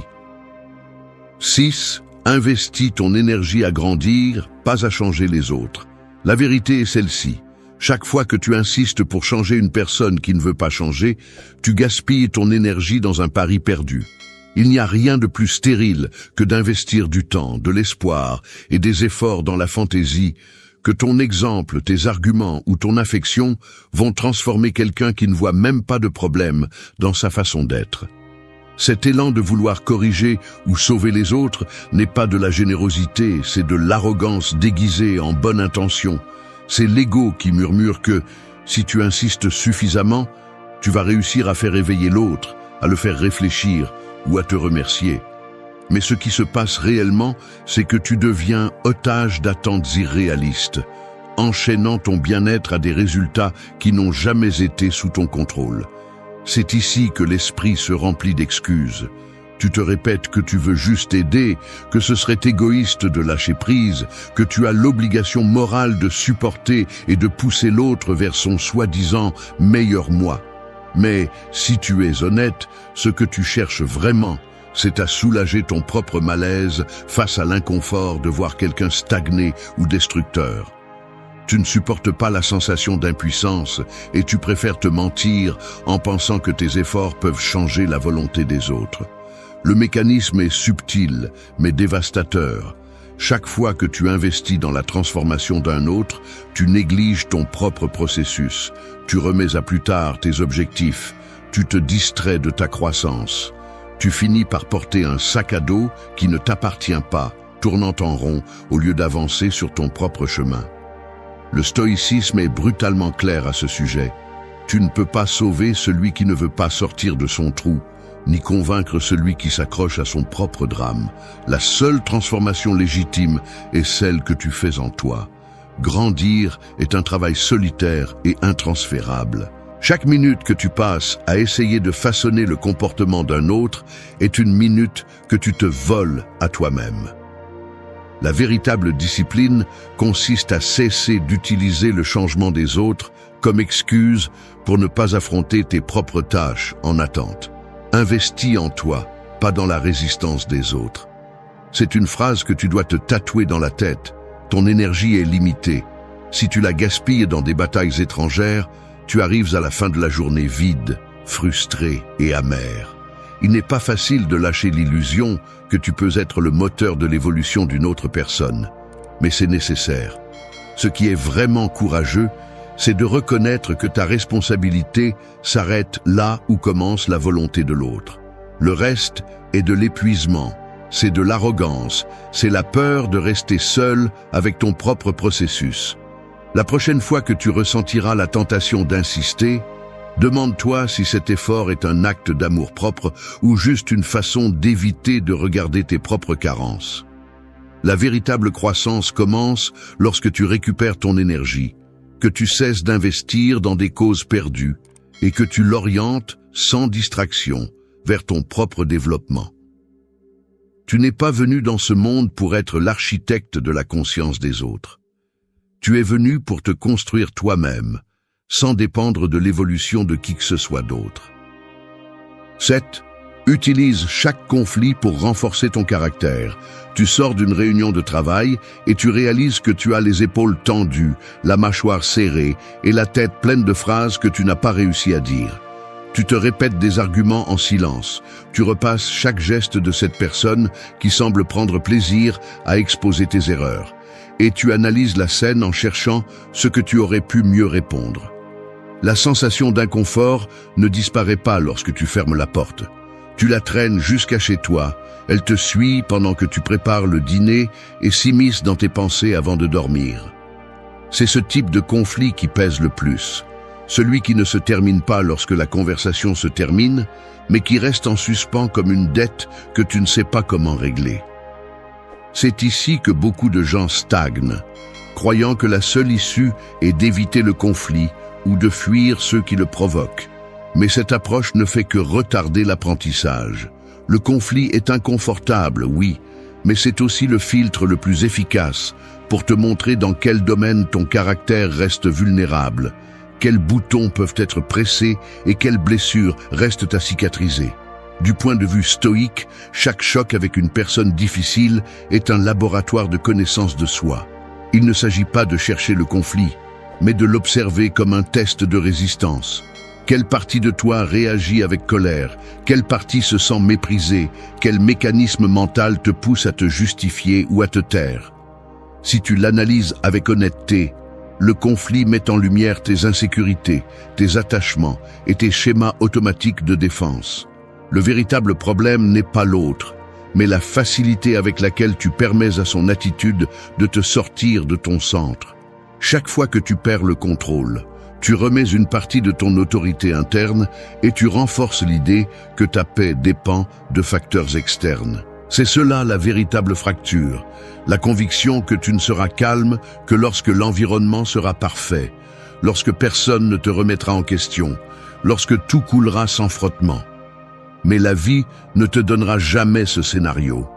6. Investis ton énergie à grandir, pas à changer les autres. La vérité est celle-ci. Chaque fois que tu insistes pour changer une personne qui ne veut pas changer, tu gaspilles ton énergie dans un pari perdu. Il n'y a rien de plus stérile que d'investir du temps, de l'espoir et des efforts dans la fantaisie, que ton exemple, tes arguments ou ton affection vont transformer quelqu'un qui ne voit même pas de problème dans sa façon d'être. Cet élan de vouloir corriger ou sauver les autres n'est pas de la générosité, c'est de l'arrogance déguisée en bonne intention. C'est l'ego qui murmure que, si tu insistes suffisamment, tu vas réussir à faire éveiller l'autre, à le faire réfléchir ou à te remercier. Mais ce qui se passe réellement, c'est que tu deviens otage d'attentes irréalistes, enchaînant ton bien-être à des résultats qui n'ont jamais été sous ton contrôle. C'est ici que l'esprit se remplit d'excuses. Tu te répètes que tu veux juste aider, que ce serait égoïste de lâcher prise, que tu as l'obligation morale de supporter et de pousser l'autre vers son soi-disant « meilleur moi ». Mais si tu es honnête, ce que tu cherches vraiment, c'est à soulager ton propre malaise face à l'inconfort de voir quelqu'un stagné ou destructeur. Tu ne supportes pas la sensation d'impuissance et tu préfères te mentir en pensant que tes efforts peuvent changer la volonté des autres. Le mécanisme est subtil, mais dévastateur. Chaque fois que tu investis dans la transformation d'un autre, tu négliges ton propre processus. Tu remets à plus tard tes objectifs. Tu te distrais de ta croissance. Tu finis par porter un sac à dos qui ne t'appartient pas, tournant en rond au lieu d'avancer sur ton propre chemin. Le stoïcisme est brutalement clair à ce sujet. Tu ne peux pas sauver celui qui ne veut pas sortir de son trou, ni convaincre celui qui s'accroche à son propre drame. La seule transformation légitime est celle que tu fais en toi. Grandir est un travail solitaire et intransférable. Chaque minute que tu passes à essayer de façonner le comportement d'un autre est une minute que tu te voles à toi-même. La véritable discipline consiste à cesser d'utiliser le changement des autres comme excuse pour ne pas affronter tes propres tâches en attente. Investis en toi, pas dans la résistance des autres. C'est une phrase que tu dois te tatouer dans la tête. Ton énergie est limitée. Si tu la gaspilles dans des batailles étrangères, tu arrives à la fin de la journée vide, frustré et amer. Il n'est pas facile de lâcher l'illusion que tu peux être le moteur de l'évolution d'une autre personne, mais c'est nécessaire. Ce qui est vraiment courageux, c'est de reconnaître que ta responsabilité s'arrête là où commence la volonté de l'autre. Le reste est de l'épuisement, c'est de l'arrogance, c'est la peur de rester seul avec ton propre processus. La prochaine fois que tu ressentiras la tentation d'insister, demande-toi si cet effort est un acte d'amour-propre ou juste une façon d'éviter de regarder tes propres carences. La véritable croissance commence lorsque tu récupères ton énergie, que tu cesses d'investir dans des causes perdues et que tu l'orientes, sans distraction, vers ton propre développement. Tu n'es pas venu dans ce monde pour être l'architecte de la conscience des autres. Tu es venu pour te construire toi-même, sans dépendre de l'évolution de qui que ce soit d'autre. 7. Utilise chaque conflit pour renforcer ton caractère. Tu sors d'une réunion de travail et tu réalises que tu as les épaules tendues, la mâchoire serrée et la tête pleine de phrases que tu n'as pas réussi à dire. Tu te répètes des arguments en silence. Tu repasses chaque geste de cette personne qui semble prendre plaisir à exposer tes erreurs. Et tu analyses la scène en cherchant ce que tu aurais pu mieux répondre. La sensation d'inconfort ne disparaît pas lorsque tu fermes la porte. Tu la traînes jusqu'à chez toi, elle te suit pendant que tu prépares le dîner et s'immisce dans tes pensées avant de dormir. C'est ce type de conflit qui pèse le plus. celui qui ne se termine pas lorsque la conversation se termine, mais qui reste en suspens comme une dette que tu ne sais pas comment régler. C'est ici que beaucoup de gens stagnent, croyant que la seule issue est d'éviter le conflit ou de fuir ceux qui le provoquent. Mais cette approche ne fait que retarder l'apprentissage. Le conflit est inconfortable, oui, mais c'est aussi le filtre le plus efficace pour te montrer dans quel domaine ton caractère reste vulnérable, quels boutons peuvent être pressés et quelles blessures restent à cicatriser. Du point de vue stoïque, chaque choc avec une personne difficile est un laboratoire de connaissance de soi. Il ne s'agit pas de chercher le conflit, mais de l'observer comme un test de résistance. Quelle partie de toi réagit avec colère? Quelle partie se sent méprisée? Quel mécanisme mental te pousse à te justifier ou à te taire? Si tu l'analyses avec honnêteté, le conflit met en lumière tes insécurités, tes attachements et tes schémas automatiques de défense. Le véritable problème n'est pas l'autre, mais la facilité avec laquelle tu permets à son attitude de te sortir de ton centre. Chaque fois que tu perds le contrôle, tu remets une partie de ton autorité interne et tu renforces l'idée que ta paix dépend de facteurs externes. C'est cela la véritable fracture, la conviction que tu ne seras calme que lorsque l'environnement sera parfait, lorsque personne ne te remettra en question, lorsque tout coulera sans frottement. Mais la vie ne te donnera jamais ce scénario.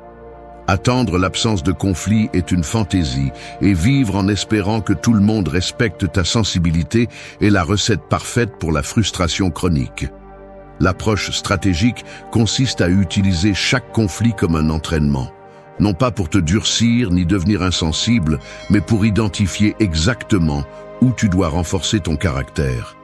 Attendre l'absence de conflit est une fantaisie et vivre en espérant que tout le monde respecte ta sensibilité est la recette parfaite pour la frustration chronique. L'approche stratégique consiste à utiliser chaque conflit comme un entraînement, non pas pour te durcir ni devenir insensible, mais pour identifier exactement où tu dois renforcer ton caractère.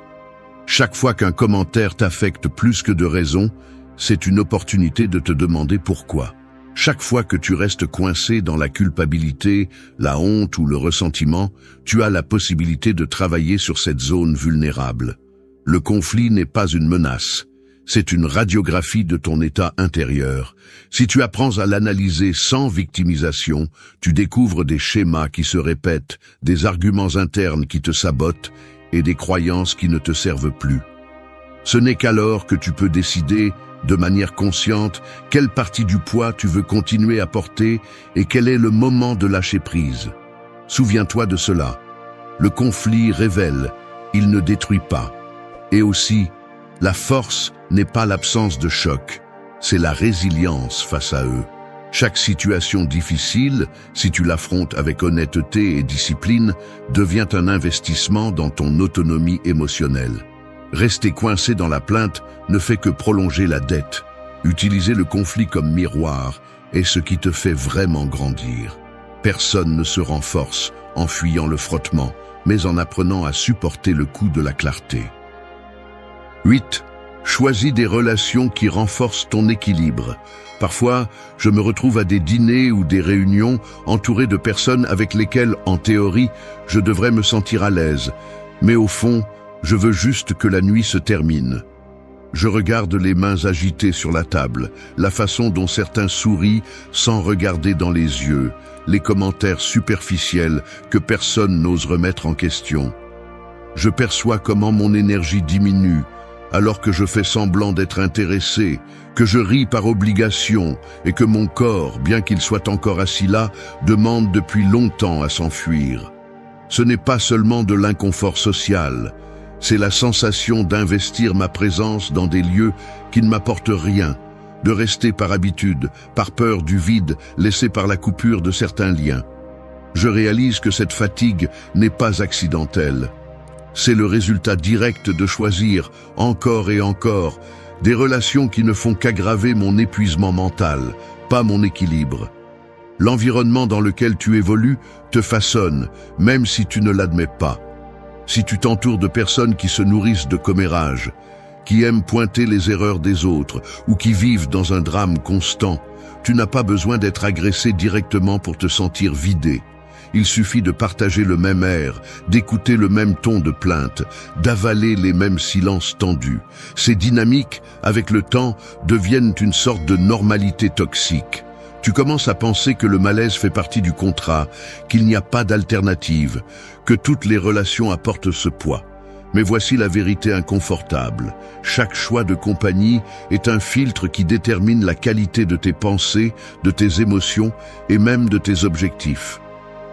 Chaque fois qu'un commentaire t'affecte plus que de raison, c'est une opportunité de te demander pourquoi. Chaque fois que tu restes coincé dans la culpabilité, la honte ou le ressentiment, tu as la possibilité de travailler sur cette zone vulnérable. Le conflit n'est pas une menace, c'est une radiographie de ton état intérieur. Si tu apprends à l'analyser sans victimisation, tu découvres des schémas qui se répètent, des arguments internes qui te sabotent et des croyances qui ne te servent plus. Ce n'est qu'alors que tu peux décider de manière consciente quelle partie du poids tu veux continuer à porter et quel est le moment de lâcher prise. Souviens-toi de cela. Le conflit révèle, il ne détruit pas. Et aussi, la force n'est pas l'absence de choc, c'est la résilience face à eux. Chaque situation difficile, si tu l'affrontes avec honnêteté et discipline, devient un investissement dans ton autonomie émotionnelle. Rester coincé dans la plainte ne fait que prolonger la dette. Utiliser le conflit comme miroir est ce qui te fait vraiment grandir. Personne ne se renforce en fuyant le frottement, mais en apprenant à supporter le coup de la clarté. 8. Choisis des relations qui renforcent ton équilibre. Parfois, je me retrouve à des dîners ou des réunions entouré de personnes avec lesquelles, en théorie, je devrais me sentir à l'aise. Mais au fond, je veux juste que la nuit se termine. Je regarde les mains agitées sur la table, la façon dont certains sourient sans regarder dans les yeux, les commentaires superficiels que personne n'ose remettre en question. Je perçois comment mon énergie diminue, alors que je fais semblant d'être intéressé, que je ris par obligation et que mon corps, bien qu'il soit encore assis là, demande depuis longtemps à s'enfuir. Ce n'est pas seulement de l'inconfort social, c'est la sensation d'investir ma présence dans des lieux qui ne m'apportent rien, de rester par habitude, par peur du vide laissé par la coupure de certains liens. Je réalise que cette fatigue n'est pas accidentelle. C'est le résultat direct de choisir, encore et encore, des relations qui ne font qu'aggraver mon épuisement mental, pas mon équilibre. L'environnement dans lequel tu évolues te façonne, même si tu ne l'admets pas. Si tu t'entoures de personnes qui se nourrissent de commérages, qui aiment pointer les erreurs des autres ou qui vivent dans un drame constant, tu n'as pas besoin d'être agressé directement pour te sentir vidé. Il suffit de partager le même air, d'écouter le même ton de plainte, d'avaler les mêmes silences tendus. Ces dynamiques, avec le temps, deviennent une sorte de normalité toxique. Tu commences à penser que le malaise fait partie du contrat, qu'il n'y a pas d'alternative, que toutes les relations apportent ce poids. Mais voici la vérité inconfortable. Chaque choix de compagnie est un filtre qui détermine la qualité de tes pensées, de tes émotions et même de tes objectifs.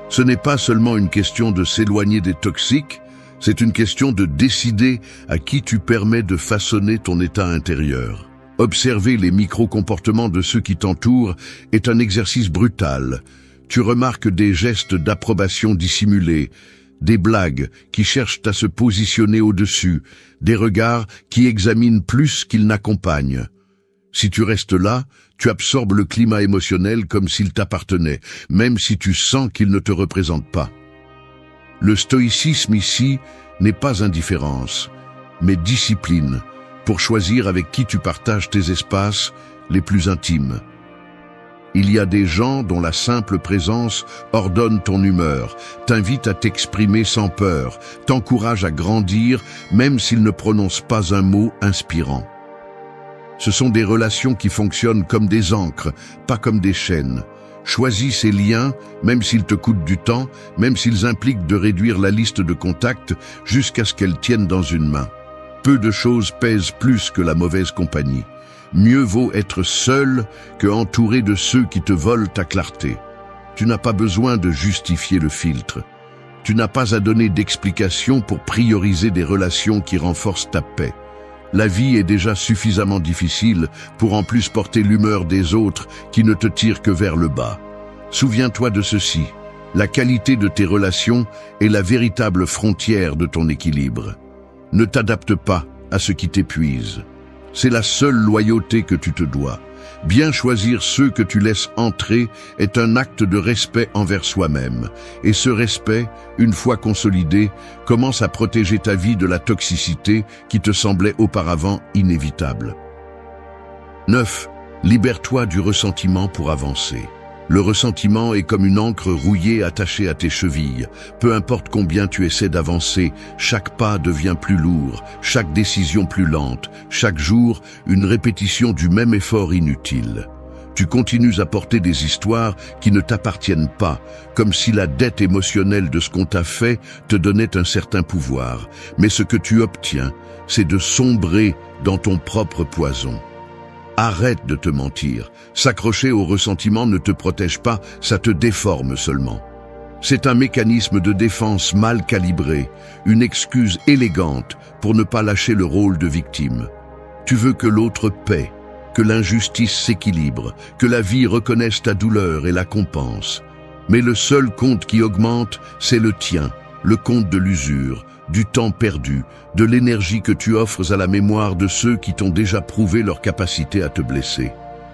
Ce n'est pas seulement une question de s'éloigner des toxiques, c'est une question de décider à qui tu permets de façonner ton état intérieur. Observer les micro-comportements de ceux qui t'entourent est un exercice brutal. Tu remarques des gestes d'approbation dissimulés, des blagues qui cherchent à se positionner au-dessus, des regards qui examinent plus qu'ils n'accompagnent. Si tu restes là, tu absorbes le climat émotionnel comme s'il t'appartenait, même si tu sens qu'il ne te représente pas. Le stoïcisme ici n'est pas indifférence, mais discipline, pour choisir avec qui tu partages tes espaces les plus intimes. Il y a des gens dont la simple présence ordonne ton humeur, t'invite à t'exprimer sans peur, t'encourage à grandir même s'ils ne prononcent pas un mot inspirant. Ce sont des relations qui fonctionnent comme des ancres, pas comme des chaînes. Choisis ces liens, même s'ils te coûtent du temps, même s'ils impliquent de réduire la liste de contacts jusqu'à ce qu'elles tiennent dans une main. Peu de choses pèsent plus que la mauvaise compagnie. Mieux vaut être seul que entouré de ceux qui te volent ta clarté. Tu n'as pas besoin de justifier le filtre. Tu n'as pas à donner d'explications pour prioriser des relations qui renforcent ta paix. La vie est déjà suffisamment difficile pour en plus porter l'humeur des autres qui ne te tirent que vers le bas. Souviens-toi de ceci, la qualité de tes relations est la véritable frontière de ton équilibre. Ne t'adapte pas à ce qui t'épuise. C'est la seule loyauté que tu te dois. Bien choisir ceux que tu laisses entrer est un acte de respect envers soi-même. Et ce respect, une fois consolidé, commence à protéger ta vie de la toxicité qui te semblait auparavant inévitable. 9. Libère-toi du ressentiment pour avancer. Le ressentiment est comme une encre rouillée attachée à tes chevilles. Peu importe combien tu essaies d'avancer, chaque pas devient plus lourd, chaque décision plus lente, chaque jour une répétition du même effort inutile. Tu continues à porter des histoires qui ne t'appartiennent pas, comme si la dette émotionnelle de ce qu'on t'a fait te donnait un certain pouvoir. Mais ce que tu obtiens, c'est de sombrer dans ton propre poison. Arrête de te mentir. S'accrocher au ressentiment ne te protège pas, ça te déforme seulement. C'est un mécanisme de défense mal calibré, une excuse élégante pour ne pas lâcher le rôle de victime. Tu veux que l'autre paie, que l'injustice s'équilibre, que la vie reconnaisse ta douleur et la compense. Mais le seul compte qui augmente, c'est le tien, le compte de l'usure, du temps perdu, de l'énergie que tu offres à la mémoire de ceux qui t'ont déjà prouvé leur capacité à te blesser.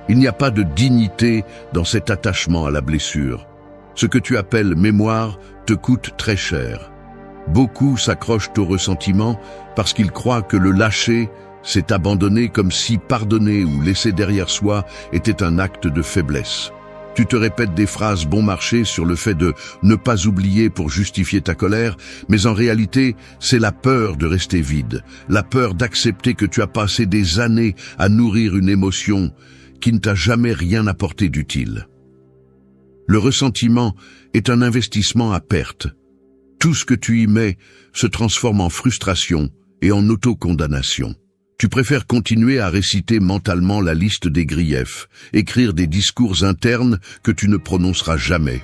Il n'y a pas de dignité dans cet attachement à la blessure. Ce que tu appelles mémoire te coûte très cher. Beaucoup s'accrochent au ressentiment parce qu'ils croient que le lâcher, c'est abandonner, comme si pardonner ou laisser derrière soi était un acte de faiblesse. Tu te répètes des phrases bon marché sur le fait de ne pas oublier pour justifier ta colère, mais en réalité, c'est la peur de rester vide, la peur d'accepter que tu as passé des années à nourrir une émotion qui ne t'a jamais rien apporté d'utile. Le ressentiment est un investissement à perte. Tout ce que tu y mets se transforme en frustration et en autocondamnation. Tu préfères continuer à réciter mentalement la liste des griefs, écrire des discours internes que tu ne prononceras jamais.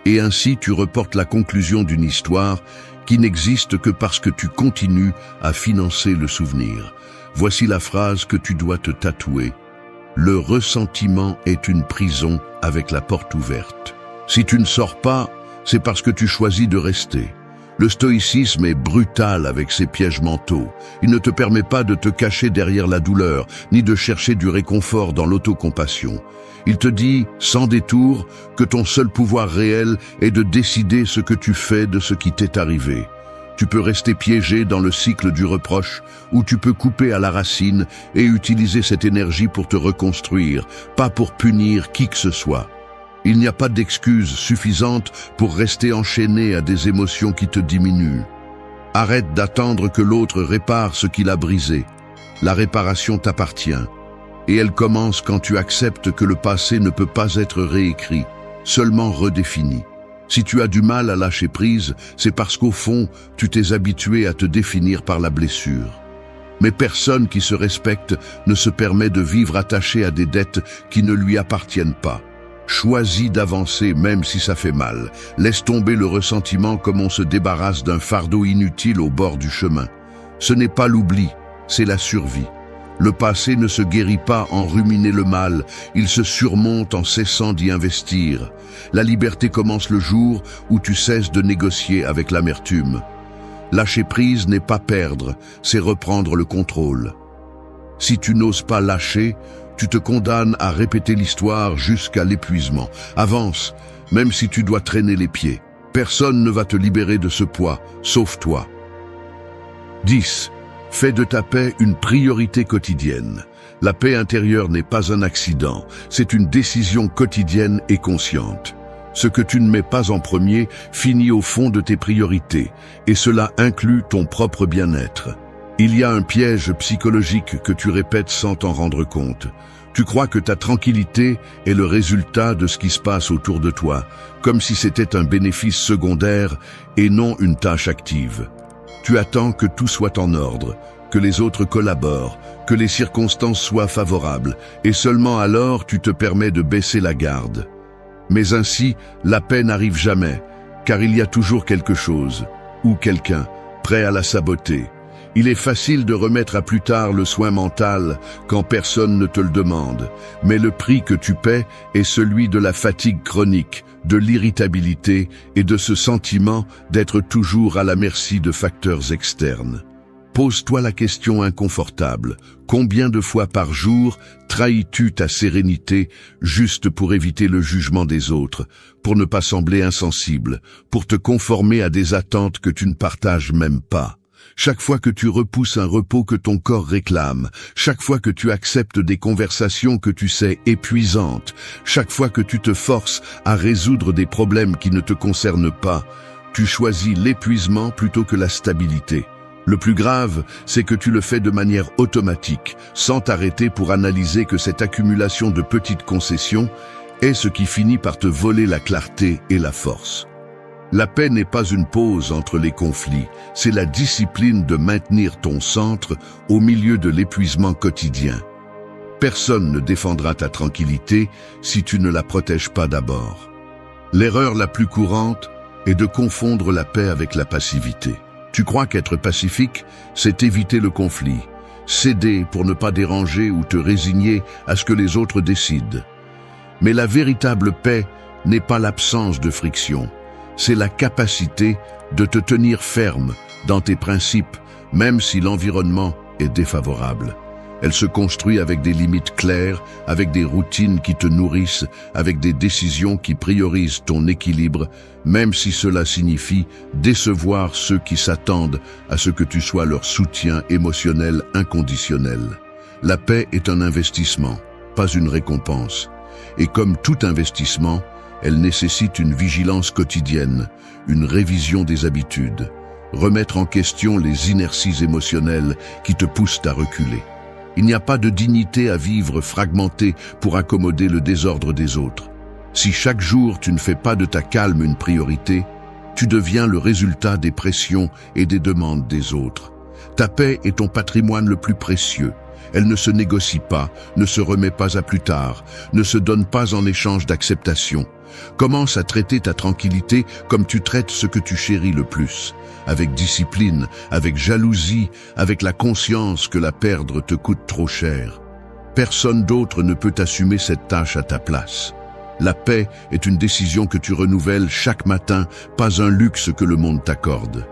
Et ainsi tu reportes la conclusion d'une histoire qui n'existe que parce que tu continues à financer le souvenir. Voici la phrase que tu dois te tatouer. Le ressentiment est une prison avec la porte ouverte. Si tu ne sors pas, c'est parce que tu choisis de rester. Le stoïcisme est brutal avec ses pièges mentaux. Il ne te permet pas de te cacher derrière la douleur, ni de chercher du réconfort dans l'autocompassion. Il te dit, sans détour, que ton seul pouvoir réel est de décider ce que tu fais de ce qui t'est arrivé. Tu peux rester piégé dans le cycle du reproche, ou tu peux couper à la racine et utiliser cette énergie pour te reconstruire, pas pour punir qui que ce soit. Il n'y a pas d'excuse suffisante pour rester enchaîné à des émotions qui te diminuent. Arrête d'attendre que l'autre répare ce qu'il a brisé. La réparation t'appartient. Et elle commence quand tu acceptes que le passé ne peut pas être réécrit, seulement redéfini. Si tu as du mal à lâcher prise, c'est parce qu'au fond, tu t'es habitué à te définir par la blessure. Mais personne qui se respecte ne se permet de vivre attaché à des dettes qui ne lui appartiennent pas. Choisis d'avancer même si ça fait mal. Laisse tomber le ressentiment comme on se débarrasse d'un fardeau inutile au bord du chemin. Ce n'est pas l'oubli, c'est la survie. Le passé ne se guérit pas en ruminer le mal, il se surmonte en cessant d'y investir. La liberté commence le jour où tu cesses de négocier avec l'amertume. Lâcher prise n'est pas perdre, c'est reprendre le contrôle. Si tu n'oses pas lâcher, tu te condamnes à répéter l'histoire jusqu'à l'épuisement. Avance, même si tu dois traîner les pieds. Personne ne va te libérer de ce poids, sauf toi. 10. Fais de ta paix une priorité quotidienne. La paix intérieure n'est pas un accident, c'est une décision quotidienne et consciente. Ce que tu ne mets pas en premier finit au fond de tes priorités, et cela inclut ton propre bien-être. Il y a un piège psychologique que tu répètes sans t'en rendre compte. Tu crois que ta tranquillité est le résultat de ce qui se passe autour de toi, comme si c'était un bénéfice secondaire et non une tâche active. Tu attends que tout soit en ordre, que les autres collaborent, que les circonstances soient favorables, et seulement alors tu te permets de baisser la garde. Mais ainsi, la paix n'arrive jamais, car il y a toujours quelque chose, ou quelqu'un, prêt à la saboter. Il est facile de remettre à plus tard le soin mental quand personne ne te le demande, mais le prix que tu paies est celui de la fatigue chronique, de l'irritabilité et de ce sentiment d'être toujours à la merci de facteurs externes. Pose-toi la question inconfortable. Combien de fois par jour trahis-tu ta sérénité juste pour éviter le jugement des autres, pour ne pas sembler insensible, pour te conformer à des attentes que tu ne partages même pas? Chaque fois que tu repousses un repos que ton corps réclame, chaque fois que tu acceptes des conversations que tu sais épuisantes, chaque fois que tu te forces à résoudre des problèmes qui ne te concernent pas, tu choisis l'épuisement plutôt que la stabilité. Le plus grave, c'est que tu le fais de manière automatique, sans t'arrêter pour analyser que cette accumulation de petites concessions est ce qui finit par te voler la clarté et la force. La paix n'est pas une pause entre les conflits, c'est la discipline de maintenir ton centre au milieu de l'épuisement quotidien. Personne ne défendra ta tranquillité si tu ne la protèges pas d'abord. L'erreur la plus courante est de confondre la paix avec la passivité. Tu crois qu'être pacifique, c'est éviter le conflit, céder pour ne pas déranger ou te résigner à ce que les autres décident. Mais la véritable paix n'est pas l'absence de friction. C'est la capacité de te tenir ferme dans tes principes, même si l'environnement est défavorable. Elle se construit avec des limites claires, avec des routines qui te nourrissent, avec des décisions qui priorisent ton équilibre, même si cela signifie décevoir ceux qui s'attendent à ce que tu sois leur soutien émotionnel inconditionnel. La paix est un investissement, pas une récompense. Et comme tout investissement, elle nécessite une vigilance quotidienne, une révision des habitudes, remettre en question les inerties émotionnelles qui te poussent à reculer. Il n'y a pas de dignité à vivre fragmenté pour accommoder le désordre des autres. Si chaque jour tu ne fais pas de ta calme une priorité, tu deviens le résultat des pressions et des demandes des autres. Ta paix est ton patrimoine le plus précieux. Elle ne se négocie pas, ne se remet pas à plus tard, ne se donne pas en échange d'acceptation. Commence à traiter ta tranquillité comme tu traites ce que tu chéris le plus, avec discipline, avec jalousie, avec la conscience que la perdre te coûte trop cher. Personne d'autre ne peut assumer cette tâche à ta place. La paix est une décision que tu renouvelles chaque matin, pas un luxe que le monde t'accorde.